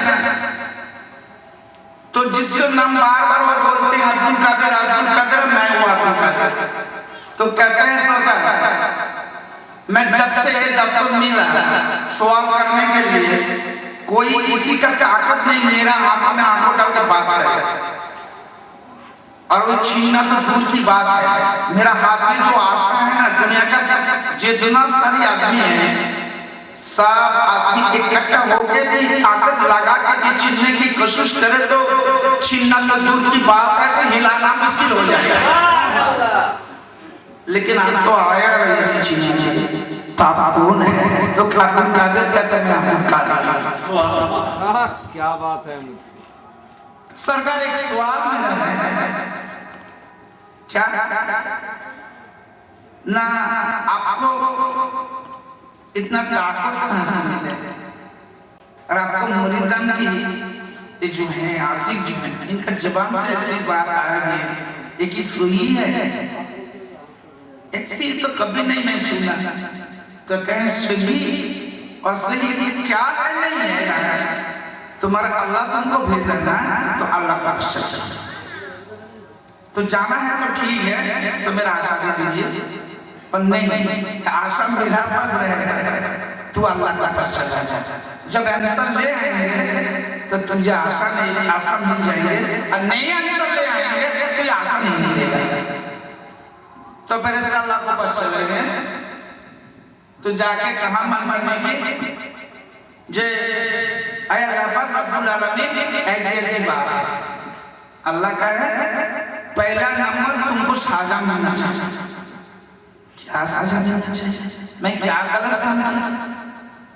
तो जिसका नाम बार बार वो बोलते हैं अब्दुल कादिर, मैं हूँ अब्दुल कादिर। तो कहते हैं सरकार, मैं जब से ये दफ्तर मिला सवाल करने के लिए, कोई किसी का ताकत नहीं, मेरा आंखों में आंखों डाल के बात है, और वो छीनना तो दूर की बात है। मेरा हाथ में जो आशा है ना, दुनिया का जितना सारी आदमी है, सब आदमी इकट्ठा होकर भी ताकत लगा के छीनने की कोशिश करे तो छीनना तो दूर की बात है, तो हिलाना मुश्किल हो जाएगा। लेकिन हम तो आया ऐसी छीनने, तो आप कौन है, तो अब्दुल कादिर कहते हैं अब्दुल कादिर। क्या बात है। सरकार एक सवाल में क्या ना आपको इतना ताकत कहां से मिले, और आपको मुरीदान की ये जो है आशिक जी हैं, इनका जबान से ऐसी बात आ गई है कि सुई है, ऐसी तो कभी नहीं मैं सुना। तो कहें सुई और सही क्या नहीं है, तुम्हारा अल्लाह तुमको भेजा ना, तो अल्लाह का सच्चा। तो जाना है तो ठीक है, तो मेरा आशा दे दीजिए, पर नहीं आशा मेरा पास रहेगा, तू अल्लाह का पास चला जा। जब आंसर ले आएंगे तो तुझे आशा मिल जाएंगे, और नहीं आंसर ले आएंगे तो ये आशा नहीं मिलेगा। तो फिर इसका अल्लाह का पास चले गए, तो जाके कहा मन में जे रब्बुल आलमीन ऐसी बात है। अल्लाह का है पहला नंबर तुमको साजा मिलना चाहिए। क्या साजा मिलना चाहिए, मैं क्या गलत काम किया,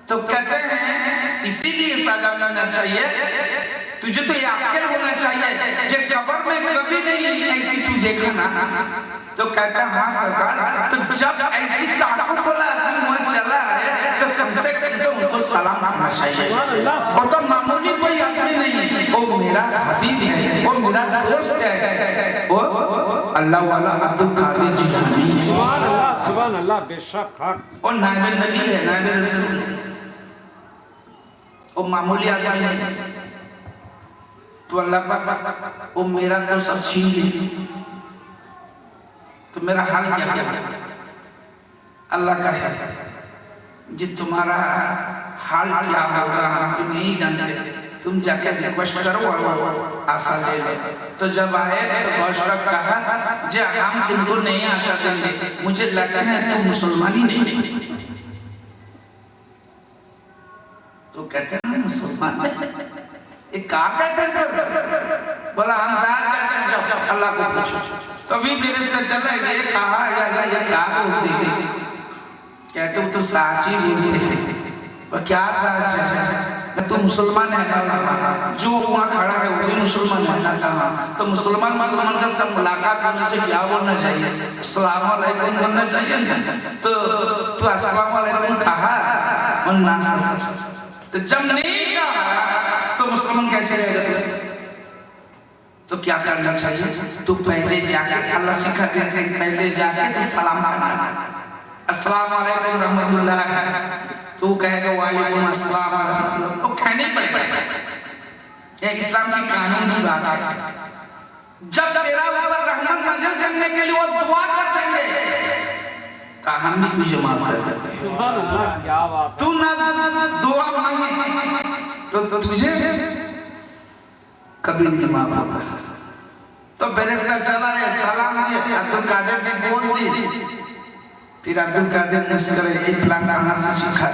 तो कहते हैं इसीलिए साजा मिलना चाहिए, तुझे तो याकीन होना चाहिए जब कब्र में कभी नहीं ऐसी तू देखा ना। तो कहता हाँ सरकार, तो जब ऐसी ताकत वाला आदमी चला है तो कम से कम उनको सलाम करना चाहिए। वो तो मामूली कोई आदमी नहीं, वो मेरा हबीब है, वो मेरा दोस्त है, वो अल्लाह वाला अब्दुल कादिर जिलानी है। सुभान अल्लाह, बेशक हक। और नायब नबी है, नायब रसूल, वो मामूली आदमी नहीं। तो अल्लाह पाक वो मेरा तो सब छीन ली, तो मेरा हाल क्या है। अल्लाह का है जी, तुम्हारा हाल क्या होगा हम तो नहीं जानते, तुम जाके रिक्वेस्ट करो और आशा ले लो। तो जब आए तो गौश पाक कहा जे हम तुमको नहीं आशा देंगे, मुझे लगता है तुम मुसलमानी नहीं। तो कहते हैं मुसलमान एक काम कहते हैं सर, बोला हम साथ कहते हैं जब अल्लाह को पूछो। कभी फरिश्ता चले गए, कहा या ये क्या बोलते हैं, कहते हो तो साची बोलते हैं, और क्या साच है, तू मुसलमान है ना, जो वहाँ खड़ा है वो भी मुसलमान है ना, कहा तो मुसलमान का सब मुलाकात होने से क्या बोलना चाहिए, अस्सलाम वालेकुम बोलना चाहिए। तो तू अस्सलाम वालेकुम कहा और ना, तो जब नहीं कहा तो मुसलमान कैसे रहेगा? तो क्या करना चाहिए? तू पहले जाके, अल्लाह सिखाते हैं पहले जाके तू सलाम करना, अस्सलाम वालेकुम रहमतुल्लाह, तू कहेगा वालेकुम अस्सलाम रहमतुल्लाह, तो कहने पड़ेगा। ये इस्लाम की कानून की बात है। जब तेरा ऊपर रहमत नाज़िल करने के लिए वो दुआ कर देंगे, तो हम भी तुझे माफ कर देंगे। सुभान अल्लाह, क्या बात। तू ना दुआ मांगे तो तुझे कभी नहीं माफ होगा। तो बेरेस्ता चला है, सलाम दिए, अब्दुल कादिर की बोल दी, फिर अब्दुल कादिर मुस्कुराए, ये प्लान कहाँ से सीखा?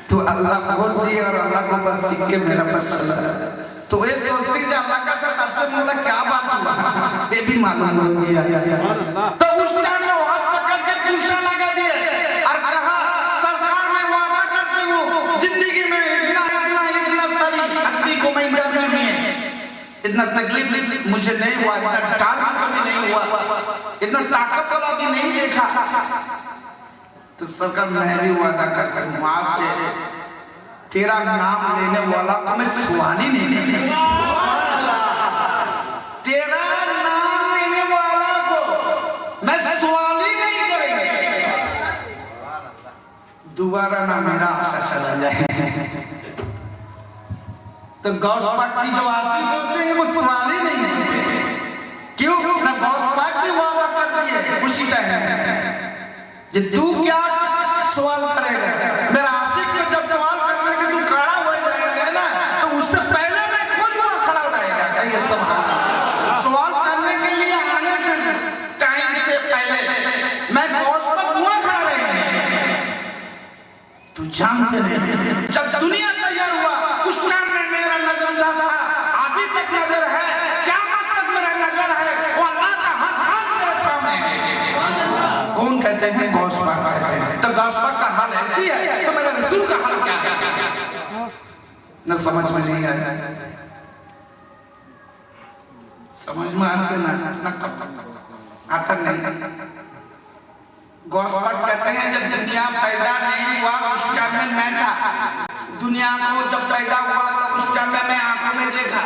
तो अल्लाह बोल दिए और अल्लाह को बस सीख के मेरा बस चला। तो ये सोचती थी अल्लाह का से तब से बोला क्या बात हुआ, ये भी मालूम हो गया। तो उस टाइम में हाथ पकड़ के पूछा लगा दिए और कहा सरकार मैं वादा करती हूँ जिंदगी में इतना सारी हड्डी को मैं दर्द नहीं है, इतना तकलीफ मुझे नहीं हुआ, इतना डार कभी नहीं हुआ, इतना ताकत वाला भी नहीं देखा। तो सरकार मैं भी वादा करता हूँ माँ से तेरा नाम लेने वाला को मैं सुहानी नहीं देने, तेरा नाम लेने वाला को मैं सवाली नहीं करेंगे, दोबारा ना मेरा आशा चला जाए। तो गौस पाक की जो आशीष होते हैं वो सवाल ही नहीं है, क्यों ना गौस पाक भी वादा कर दिए उसी टाइम कि तू क्या सवाल करेगा, मेरा आशिक को जब सवाल करने के तू खड़ा हो जाएगा ना, तो उससे पहले मैं खुद वहां खड़ा हो जाएगा। ये सवाल करने के लिए आने के टाइम से पहले मैं गौस पाक वहां खड़ा रहेगा। तू जानते नहीं जब दुनिया तैयार हुआ उस टाइम में मेरा नजर था, अभी तक नजर है, क़यामत तक मेरा नजर है, वो अल्लाह का हाथ मेरे सामने है। कौन कहते हैं? गौस पाक कहते हैं। तो गौस पाक का हाल ऐसी है, तो मेरा रसूल का हाल क्या है? न समझ में नहीं आया, समझ में आते ना आता नहीं। गौस पाक कहते हैं जब दुनिया पैदा नहीं हुआ उस टाइम में मैं था, दुनिया को जब पैदा हुआ तो उस टाइम में मैं आंखों में देखा,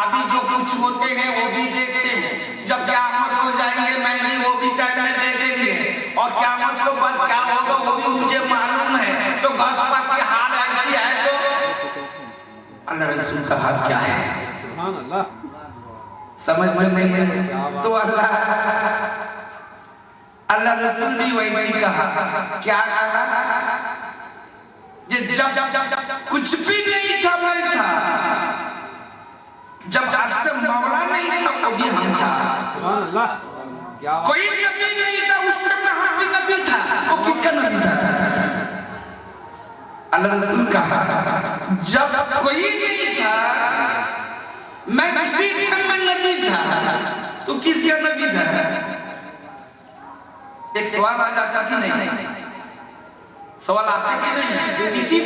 अभी जो कुछ होते हैं वो भी देखते हैं, जब क़यामत हो जाएंगे मैं भी वो भी टाइम में देखेंगे, और क़यामत के बाद क्या होगा वो भी मुझे मालूम है। तो गौस पाक की हाल ऐसी है, तो अल्लाह रसूल का हाल क्या है? सुभान अल्लाह, समझ में नहीं है। तो अल्लाह रसूल भी वैसे कहा, क्या कहा? जब कुछ भी नहीं था मैं था, जब अर्श मौला नहीं था वो भी हम था। सुभान अल्लाह, क्या बात। कोई नबी नहीं था उस टाइम, हम भी नबी था, वो किसका नबी था? अल्लाह रसूल कहा जब कोई नहीं था मैं किसी टाइम में नबी था, तो किसका नबी था? एक सवाल आ जाता कि नहीं? सवाल आता कि नहीं? इसी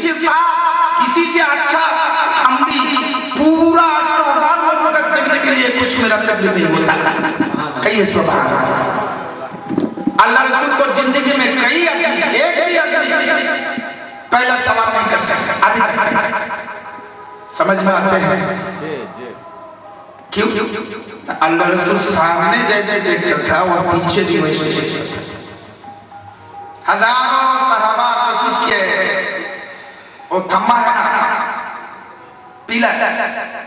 से अच्छा हम भी पूरा 8,000 मदद करने के लिए कुछ मेरा तकलीफ नहीं होता। कई सुभान अल्लाह रसूल को जिंदगी में कई आदमी, एक भी आदमी पहला सलाम नहीं कर सकता। अभी समझ में आते हैं क्यों? अल्लाह रसूल सामने जैसे देखता था वो पीछे भी वैसे देखता था। हजारों सहाबा कोशिश किए, वो थम्मा है पिलाल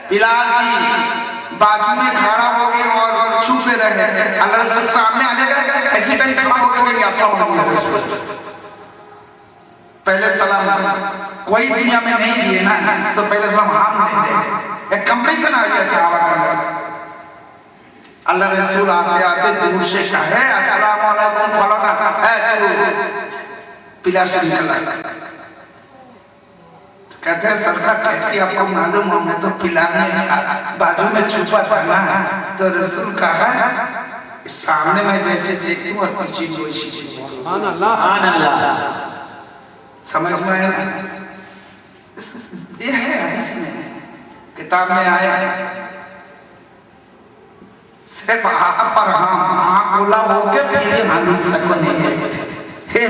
की बाजू में खड़ा हो गए और छुपे रहे। अल्लाह रसूल सामने आ जाएगा, ऐसे टाइम खड़ा होकर अस्सलाम वालेकुम, पहले सलाम कोई दुनिया में नहीं दिए ना, तो पहले सलाम हम देंगे। एक कंपटीशन आ गया सहाबा का। अल्लाह रसूल आते आते दूर से कहे अस्सलाम वालेकुम फलाना है, पिला से निकला। कहते हैं सरकार कैसी आपको मालूम हो? मैं तो पिलाने बाजू में छुपा था ना। तो रसूल कहा सामने में जैसे देखूं और पीछे वैसे। सुभान अल्लाह, समझ में आया? ये है हदीस में, किताब में आया है। सिर्फ आँख पर आँख खोला होके फिर हामिद सको नहीं है।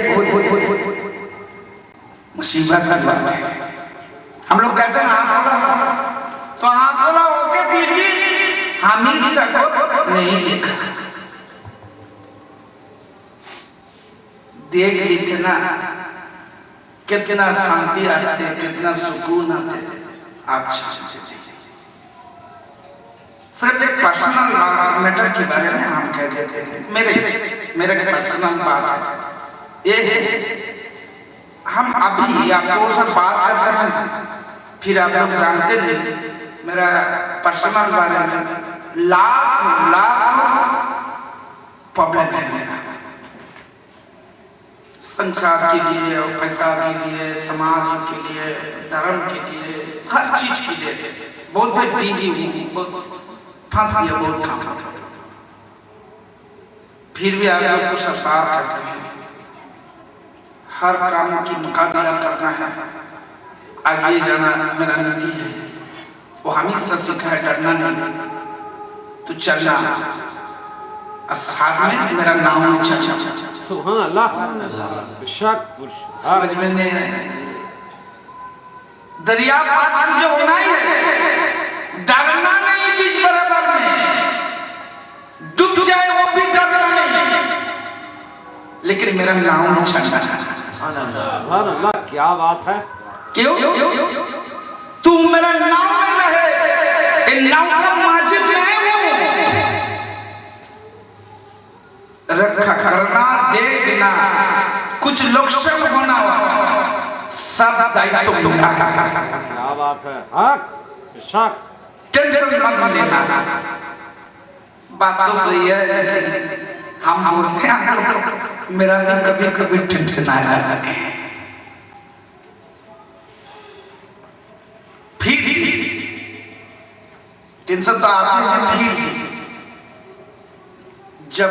बहुत मुसीबत का बात है। हम लोग कहते हैं आँख खोला, तो आँख खोला होके फिर भी हामिद सको नहीं दिखा। देख लेते ना कितना शांति आती है, कितना सुकून आता है। आप सिर्फ एक पर्सनल मैटर के बारे में हम कह देते हैं। मेरे पर्सनल बात है ये है, हम अभी आपको सब बात करते हैं, फिर आप लोग जानते नहीं मेरा पर्सनल बारे में लाख प्रॉब्लम है मेरा, संसार के लिए, पैसा के लिए, समाज के लिए, धर्म के लिए, हर चीज के लिए बहुत बिजी हूँ, फांसी है बहुत काम। फिर भी आप लोग को सब बात करते हैं। हर काम की मुकाबला करना है, आगे जाना मेरा नीति है। वो हमेशा सीखा है डरना नहीं, तो चलना साथ में मेरा नाम है चलना। सुभान अल्लाह। बेशक समझ में नहीं दरिया पार जो होना ही है, डरना नहीं बीच बराबर में, डूब जाए वो भी डरना नहीं, लेकिन मेरा नाम है चलना। सुभान अल्लाह, क्या बात है। क्यों तू मेरा नाम में रहे, इन नाम का माजिद मैं हूं। रखा करना देखना कुछ लक्षण होना सब दायित्व तुम्हारा। क्या बात है। हक बेशक। टेंशन मत लेना। बात तो सही है, हम बोलते हैं मेरा भी कभी कभी टेंशन आ जाता है। फिर टेंशन तो आती है, फिर जब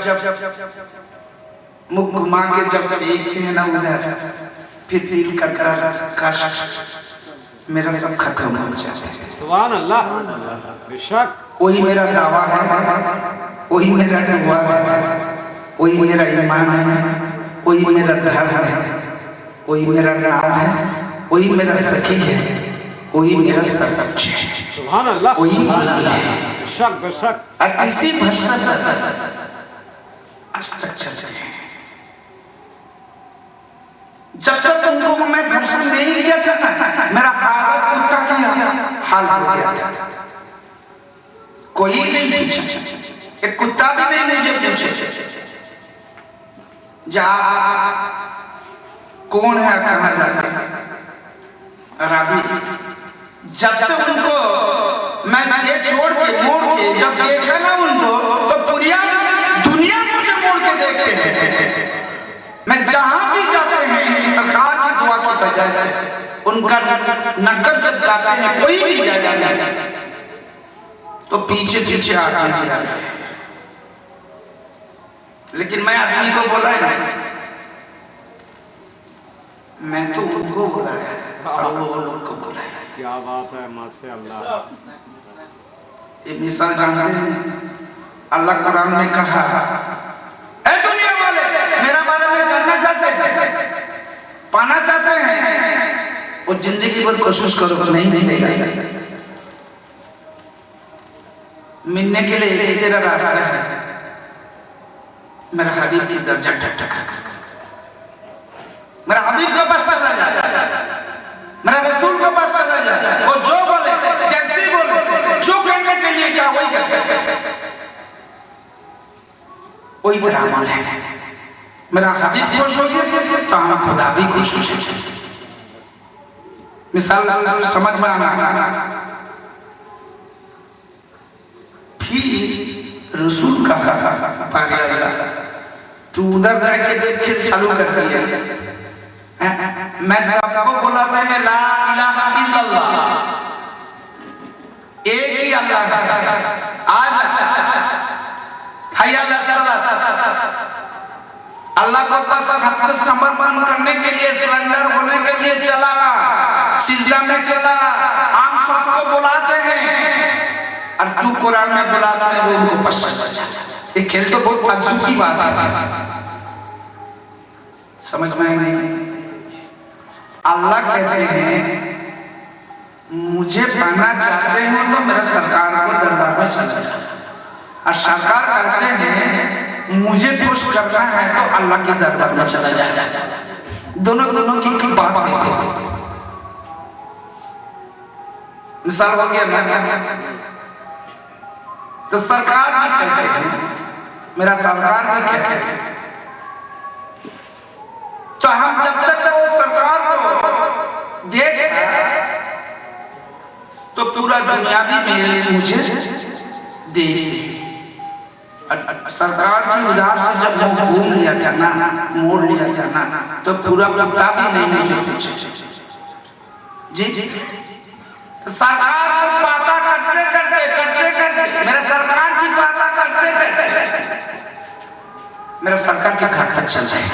मुख घुमा के जब देखते हैं ना उधर, फिर फील करता काश मेरा सब खत्म हो जाए। सुभान अल्लाह। बेशक। वही मेरा दावा है, वही मेरा दुआ है, वही मेरा ईमान है, वही मेरा धर्म है, वही मेरा नाम है, वही मेरा सखी है, वही मेरा सब कुछ है। सुभान अल्लाह। वही बेशक बेशक। और इसी भरोसा आज तक चलते हैं। जब जब तुमको मैं भरोसा नहीं किया था, मेरा आदत कुत्ता की हाल हो गया था। कोई नहीं पूछा, एक कुत्ता भी नहीं मुझे पूछे जा कौन है, कहाँ जाता है। राबी जब से उनको मैं ये छोड़ के मोड़ के जब देखा ना उनको, तो पूरी दुनिया मुझे मोड़ के देखते हैं। मैं जहां भी जाते हैं सरकार की दुआ की वजह से उनका नकद जब जाते हैं, कोई भी जाता है तो पीछे पीछे आते हैं। लेकिन मैं आदमी को बोला है, मैं तो उनको बोला है और वो उनको बोला है। क्या बात है। माशाअल्लाह। ये मिसाल जानते हैं, अल्लाह कुरान में कहा, ऐ दुनिया वाले मेरा बारे में जानना चाहते हैं, पाना चाहते हैं, वो जिंदगी भर कोशिश करो, नहीं मिलेगा। मिलने के लिए एक तेरा रास्ता है, मेरा हबीब की दर्जा ठक ठक, मेरा हबीब का पास चला जा, मेरा रसूल का पास चला जा। वो जो बोले, जैसे बोले, जो करने के लिए क्या वही करते, वही तेरा अमल है। मेरा हबीब खुश हो गया तो हम खुदा भी खुश हो जाए। मिसाल समझ में आना। फिर रसूल का पागल, तू उधर जाके देश खेल चालू कर दिया। मैं सबको बुलाता है ला इलाहा इल्लल्लाह, एक ही अल्लाह है। आज हय्या अल्लाह सलात, अल्लाह को बस समर्पण करने के लिए, सरेंडर होने के लिए चला। सिजदा में चला, हम सबको बुलाते हैं और तू कुरान में बुलाता है वो उनको पसंद। ये खेल तो बहुत अजीब की बात है, समझ में नहीं। अल्लाह कहते हैं मुझे पाना चाहते हो तो मेरा सरकार को दरबार में चला जाओ, और सरकार करते हैं मुझे खुश करना है तो अल्लाह के दरबार में चला जाए। दोनों की बात देखो, मिसाल हो गया ना। तो सरकार भी कहते हैं मेरा सरकार भी कहते हैं, तो हम जब तक वो सरकार को देख तो पूरा दुनिया भी मेरे मुझे देखते। सरकार की उधार से जब घूम लिया था ना, मोड़ लिया था ना, तो पूरा कुत्ता भी नहीं मुझे पूछे। जी तो सरकार को बाता करते मेरा सरकार की बाता करते मेरा सरकार के घर तक चल जाए।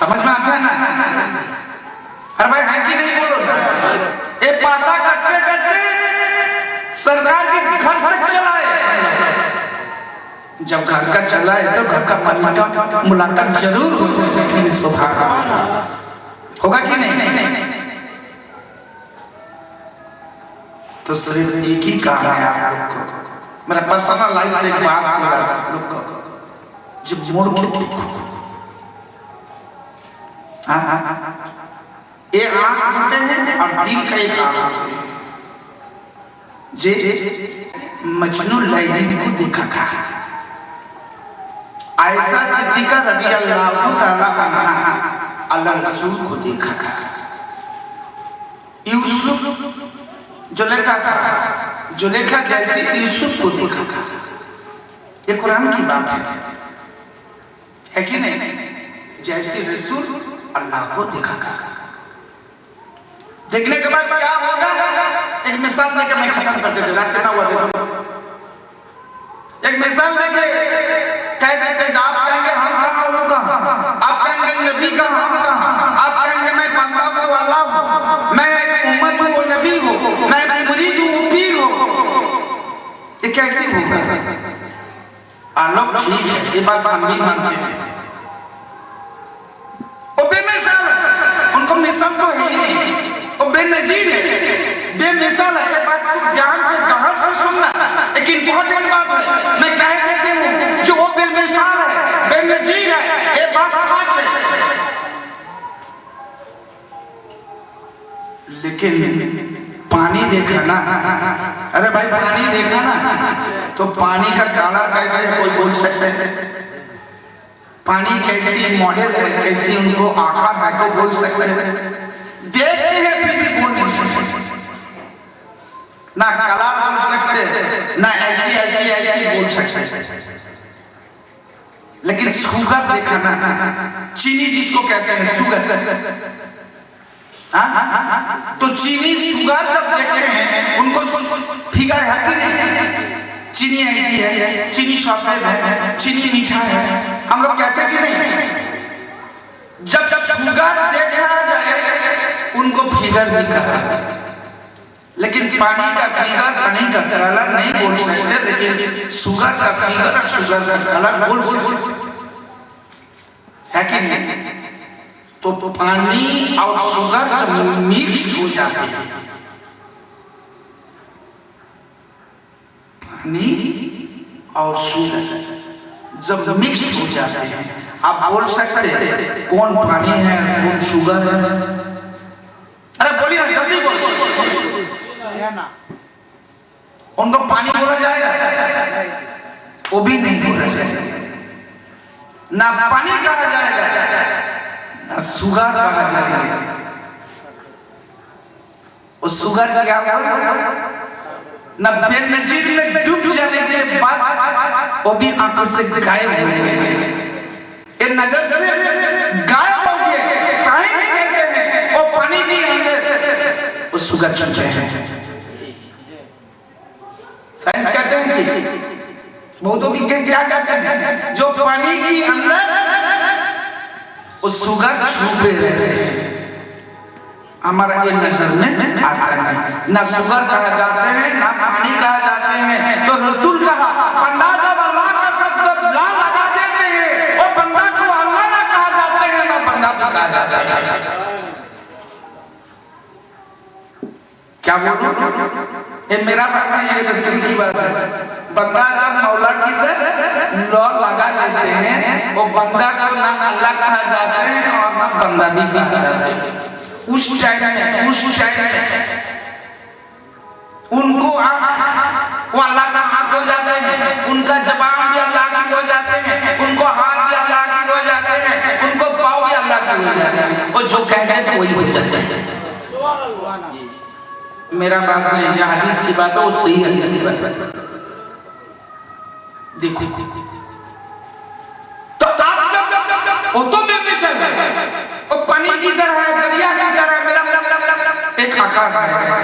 समझ में आता है ना? अरे भाई है कि नहीं बोलो ना। ये बाता करते सरदार के घर तक चलाए। जब घर का चलाए तो घर का मुलाकात जरूर होगी, होगा कि नहीं? तो सिर्फ एक ही काम है आप लोग को, मेरा पर्सनल लाइफ से एक बात हो रहा है लोग को, जब मोड़ के देखो एक आंख होते हैं और दिल का एक आंख होते हैं। जे मजनू लैली को देखा था, आयशा सिद्दीका रज़ियल्लाहु ताला अन्हा अल्लाह रसूल को देखा था, यूसुफ जुलेखा जैसे यूसुफ को देखा था। ये कुरान की बात है कि नहीं? जैसे रसूल अल्लाह को देखा था। देखने के बाद क्या होगा? एक मिसाल देके मैं खत्म कर देता, रात ना हुआ देखो। एक मिसाल देके कहते थे आप कहेंगे हम कहाँ होगा, आप कहेंगे नबी कहाँ होगा, आप कहेंगे मैं बंदा हूँ अल्लाह हूँ, मैं उम्मत हूँ वो नबी हूँ, मैं मुरीद हूँ पीर हूँ। ये कैसे होगा? आलोक ठीक है, ये बात हम भी मानते हैं। वो बेमिसाल है, उनको मिसाल तो है ही नहीं, वो बेनजीर है, बेमिसाल है। ये बात को ध्यान से गहन से सुनना, एक इम्पोर्टेंट बात है। मैं कह देती हूँ जो वो बेमिसाल है, बेनजीर है, ये बात सच है। लेकिन पानी देखा ना, अरे भाई पानी देखा ना, तो पानी का काला कैसे कोई बोल सकते है? पानी कैसी मॉडल है, कैसी उनको आकार है तो बोल सकते हैं। देखते हैं फिर भी बोल नहीं सकते, ना कला बोल सकते, ना ऐसी बोल सकते। लेकिन सुगर देखा ना, चीनी जिसको कहते हैं सुगर, तो चीनी सुगर जब देखते हैं उनको फिगर है कि नहीं? चीनी ऐसी है, चीनी सफेद है, चीनी मीठा है, हम लोग कहते हैं कि नहीं? जब सुगर देखा जाए उनको फिगर दिखा, लेकिन पानी का फिगर, पानी का कलर नहीं बोल सकते, लेकिन सुगर का फिगर और सुगर का कलर बोल सकते है कि नहीं? तो पानी और सुगर जब मिक्स हो जाते हैं, पानी और शुगर जब मिक्स हो जाते हैं, आप बोल सकते हैं कौन पानी है कौन शुगर है? अरे बोलिए ना, जल्दी बोलिए ना। उनको पानी बोला जाएगा? वो भी नहीं बोला जाएगा, ना पानी कहा जाएगा ना शुगर कहा जाएगा। वो शुगर क्या होगा? ना बेनजीर में डूब जाने के बाद वो भी आंखों से गायब हो गए, ये नजर से गायब हो गए। साइंस कहते हैं वो पानी के अंदर वो शुगर चल रहे हैं। साइंस कहते हैं कि बहुत विज्ञान क्या कहते हैं, जो पानी के अंदर वो शुगर छुपे रहते हैं। हमारा ये नजर में आता है। ना शुगर कहा जाते हैं ना पानी कहा जाते हैं। तो रसूल कहा बंदा जब अल्लाह का शब्द ला लगा देते हैं और बंदा को अल्लाह ना कहा जाता है ना बंदा को कहा जाता है। क्या बोलूं? ये मेरा बात नहीं है, रसूल की बात है। बंदा जब मौला की से लॉ लगा देते हैं वो बंदा को ना अल्लाह कहा जाता है और ना बंदा भी कहा जाता है। उस टाइम में उनको वो अल्लाह का हाथ हो जाते हैं, उनका जबान भी अल्लाह की हो जाते हैं, उनको हाथ भी अल्लाह की हो जाते हैं, उनको पाँव भी अल्लाह की हो जाते हैं और जो कहते हैं वही हो जाते हैं। मेरा बात नहीं, यह हदीस की बात है, वो सही हदीस की बात है। देखो तो आप वो तो वो पानी की तरह है, दरिया की तरह है, मेरा एक आकार है,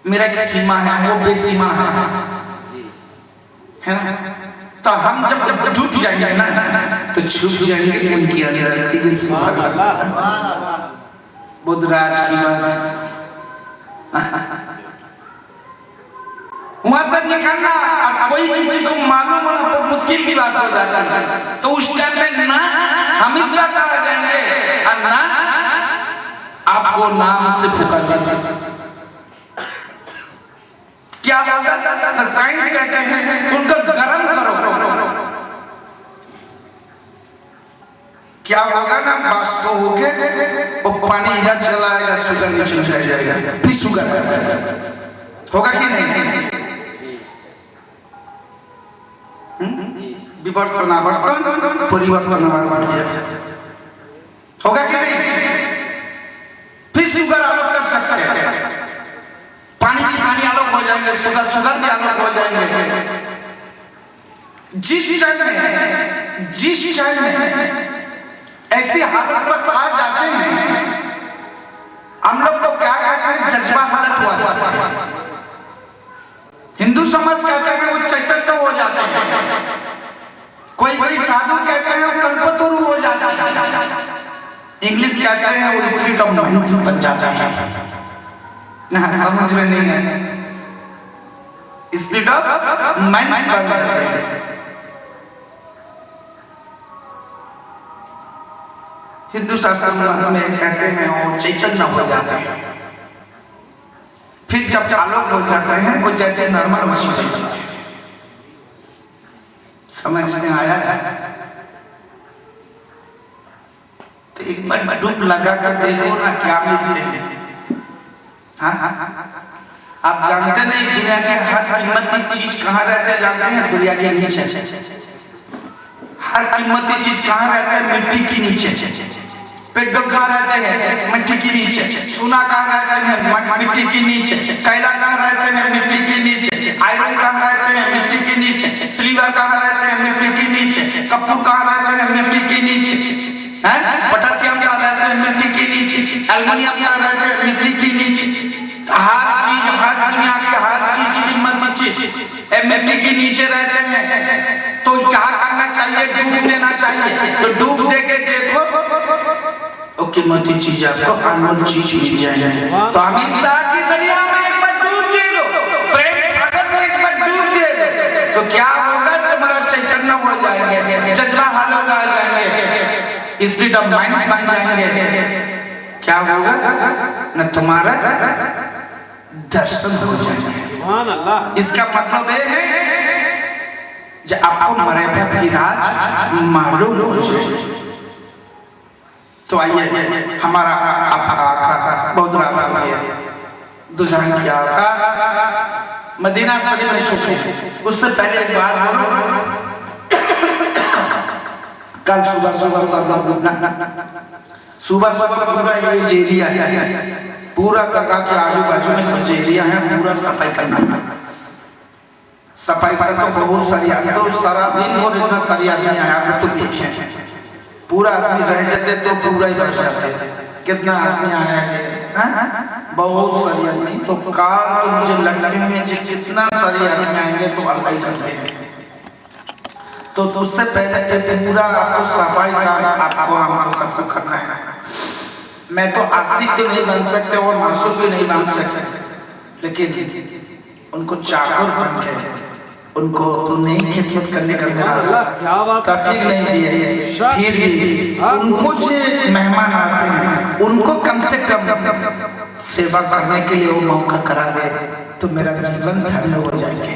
मेरा एक सीमा है, वो बेसीमा है ना। तो हम जब डूब जाएंगे ना तो छुप जाएंगे उनकी अंदर। बुद्धराज की बात वहां से निकलना कोई किसी को मालूम होना बहुत मुश्किल की बात हो जाता है। तो उस टाइम में ना हम हिस्सा कर जाएंगे और ना आपको नाम से पुकार देंगे। क्या होगा? साइंस कहते हैं उनको गर्म करो, क्या होगा ना वाष्प होके वो पानी इधर चला आएगा, शुगर नीचे चला जाएगा, फिर शुगर होगा कि नहीं? विवर्तन आवर्तन परिवर्तन होगा कि नहीं? फिर शुगर अलग कर सकते हैं, पानी अलग हो जाएंगे, शुगर भी अलग हो जाएंगे। जिस टाइम में ऐसी हालत पर आ जाते हैं हम लोग को क्या कहते हैं? जज्बा हालत हुआ। हिंदू समाज कहते हैं वो चैतन्य हो जाता है, कोई साधु कहते हैं वो कल्पतरु हो जाता है, इंग्लिश कहते हैं वो स्पिरिट ऑफ माइंड बन जाता है। ना समझ में नहीं है, स्पिरिट ऑफ माइंड बन जाता है। हिंदू शास्त्र में कहते हैं वो चैतन्य हो जाता है। फिर जब आलोक हो जाता है वो जैसे नॉर्मल मशीन समझ में आया है। तो एक बार डूब लगा कर देखो ना क्या मिलते हैं। हाँ आप जानते नहीं दुनिया की हर कीमती चीज कहाँ रहते हैं? जानते हैं? दुनिया के नीचे। हर कीमती चीज कहाँ रहता है? मिट्टी के नीचे। पेट्रोल कहाँ रहते हैं? मिट्टी के नीचे। सोना कहाँ रहते हैं? मिट्टी के नीचे। कोयला कहाँ रहते हैं? मिट्टी के नीचे। आयरन कहाँ रहते हैं? मिट्टी के नीचे। सिल्वर कहाँ रहते हैं? मिट्टी के नीचे। कपूर कहाँ रहते हैं? मिट्टी के नीचे। पोटेशियम कहाँ रहते हैं? मिट्टी के नीचे। एल्युमिनियम कहाँ रहते हैं? मिट्टी के नीचे। हर चीज, हर दुनिया की हर चीज मिट्टी के नीचे रहते हैं। तो क्या करना चाहिए? डूब देना चाहिए। तो डूब दे के देखो ओके कीमती चीज आपको अनमोल चीज मिल जाएगी। तो अहिंसा की दरिया में एक बार डूब दे दो, प्रेम सागर में एक बार डूब दे दो, तो क्या होगा? तुम्हारा चैतन्य हो जाएंगे, जज्बा हाल हो जाएंगे, स्पिरिट ऑफ माइंड बन जाएंगे। क्या होगा? न तुम्हारा दर्शन हो जाएंगे। सुभान अल्लाह। इसका मतलब है जब आपको मर्यादा की राज मालूम हो जाए। तो आइए हमारा आका बहुत राजा है, दुजान की आका मदीना शरीफ में शुरू। उससे पहले एक बात बोलो, कल सुबह ये जेरिया है, पूरा गंगा के आजू बाजू में सब जेरिया है, पूरा सफाई करना। सफाई करना बहुत सारी आदमी, तो सारा दिन और इतना सारी आदमी आया तो देखे, पूरा आदमी रह जाते तो पूरा ही रह जाते। कितना आदमी आया है? बहुत सारी आदमी। तो काल मुझे लगते हैं कि कितना सारी आदमी आएंगे तो अल्लाह ही जानते हैं। तो उससे पहले पूरा आपको सफाई का आपको हमको सबको करना है। मैं तो आशिक तो नहीं बन सकते और मासूम भी नहीं बन सकते, लेकिन उनको चाकर बन के उनको तो नहीं खिदमत करने का मेरा तौफीक नहीं दिया है। फिर भी उनको जो मेहमान आते हैं उनको कम से कम सेवा करने के लिए वो मौका करा दे तो मेरा जीवन धन्य हो जाएगा।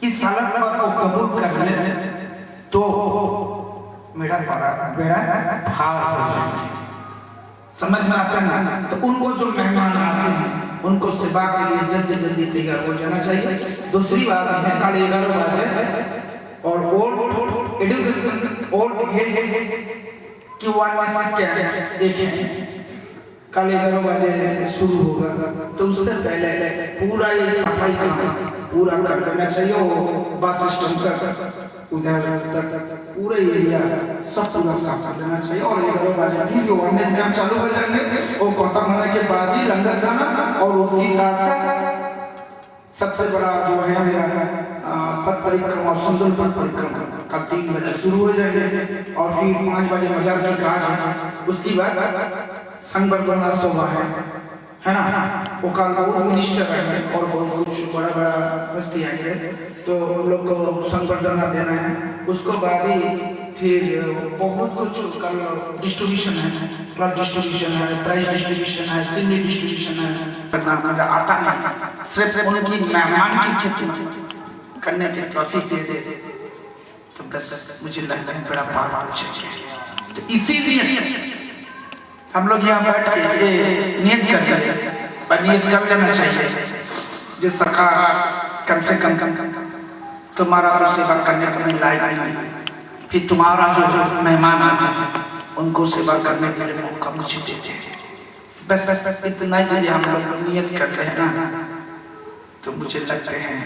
इस हालत को कबूल कर ले तो मेरा बेड़ा पार हो जाएगा। समझ में आता है ना? तो उनको जो मेहमान आते हैं उनको सेवा के लिए जल्दी जल्दी तैयार हो जाना चाहिए। दूसरी बात है कल 11 बजे और एजुकेशन और की एक कल 11 बजे शुरू होगा, तो उससे पहले पूरा ये सफाई काम पूरा कर देना चाहिए। बस स्टैंड तक उधर तक पूरे एरिया सब पूरा साफ कर देना चाहिए। और 11 बजे फिर जो अवेयरनेस कैंप चालू हो जाएंगे वो खत्म होने के बाद ही लंगर खाना और उसके साथ सबसे बड़ा जो है मेरा पथ परिक्रमा और सुंदर पथ परिक्रमा कल 3 बजे शुरू हो जाएंगे और फिर 5 बजे मजार की काज है। उसके बाद संबर्धना सभा है ना, वो कल मिनिस्टर है और बहुत कुछ बड़ा बड़ा हस्ती आएंगे तो हम लोग को संबर्धना देना है। उसको बाद ही फिर बहुत कुछ कल डिस्ट्रीब्यूशन है, ब्लड डिस्ट्रीब्यूशन है, प्राइज डिस्ट्रीब्यूशन है, सिंगल डिस्ट्रीब्यूशन है। करना मुझे आता नहीं, सिर्फ उनकी मेहमान की खिदमत करने के तौफीक दे दे तो बस मुझे लगता है बड़ा पार हो जाएगा। तो इसीलिए हम लोग यहाँ बैठ के नियत कर लेना चाहिए जिस सरकार कम से कम तुम्हारा सेवा करने का लायक नहीं, फिर तुम्हारा जो मेहमान आते हैं उनको सेवा करने के लिए मौका मुझे देते हैं। बस इतना ही यदि हम लोग नियत करते हैं ना तो मुझे लगते हैं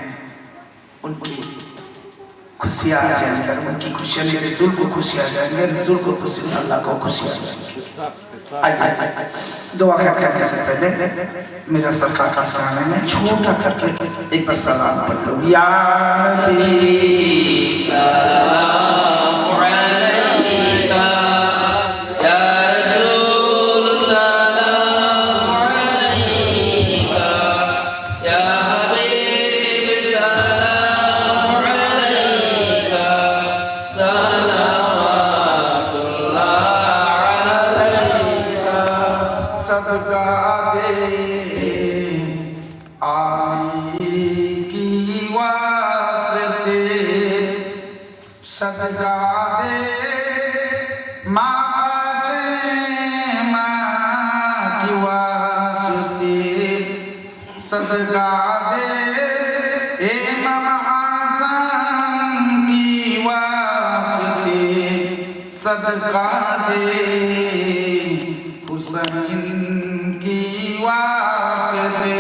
उनकी खुशियाँ आ जाएंगी, उनकी खुशियाँ रसूल को खुशी आ जाएंगे, रसूल को खुशी अल्लाह को खुशी आ जाएंगी। दुआ करने से पहले मेरा सरकार का सामने में छोटा करके एक बस सलाम पढ़ लो। या सदका दे माँ की वास्ते, सदका दे इमाम हसन की वास्ते, सदका दे हुसैन की वास्ते।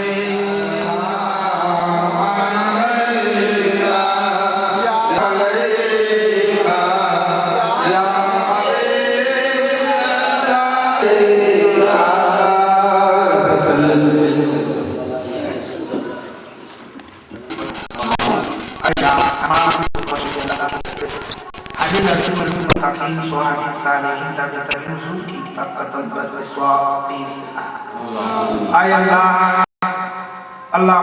अल्लाह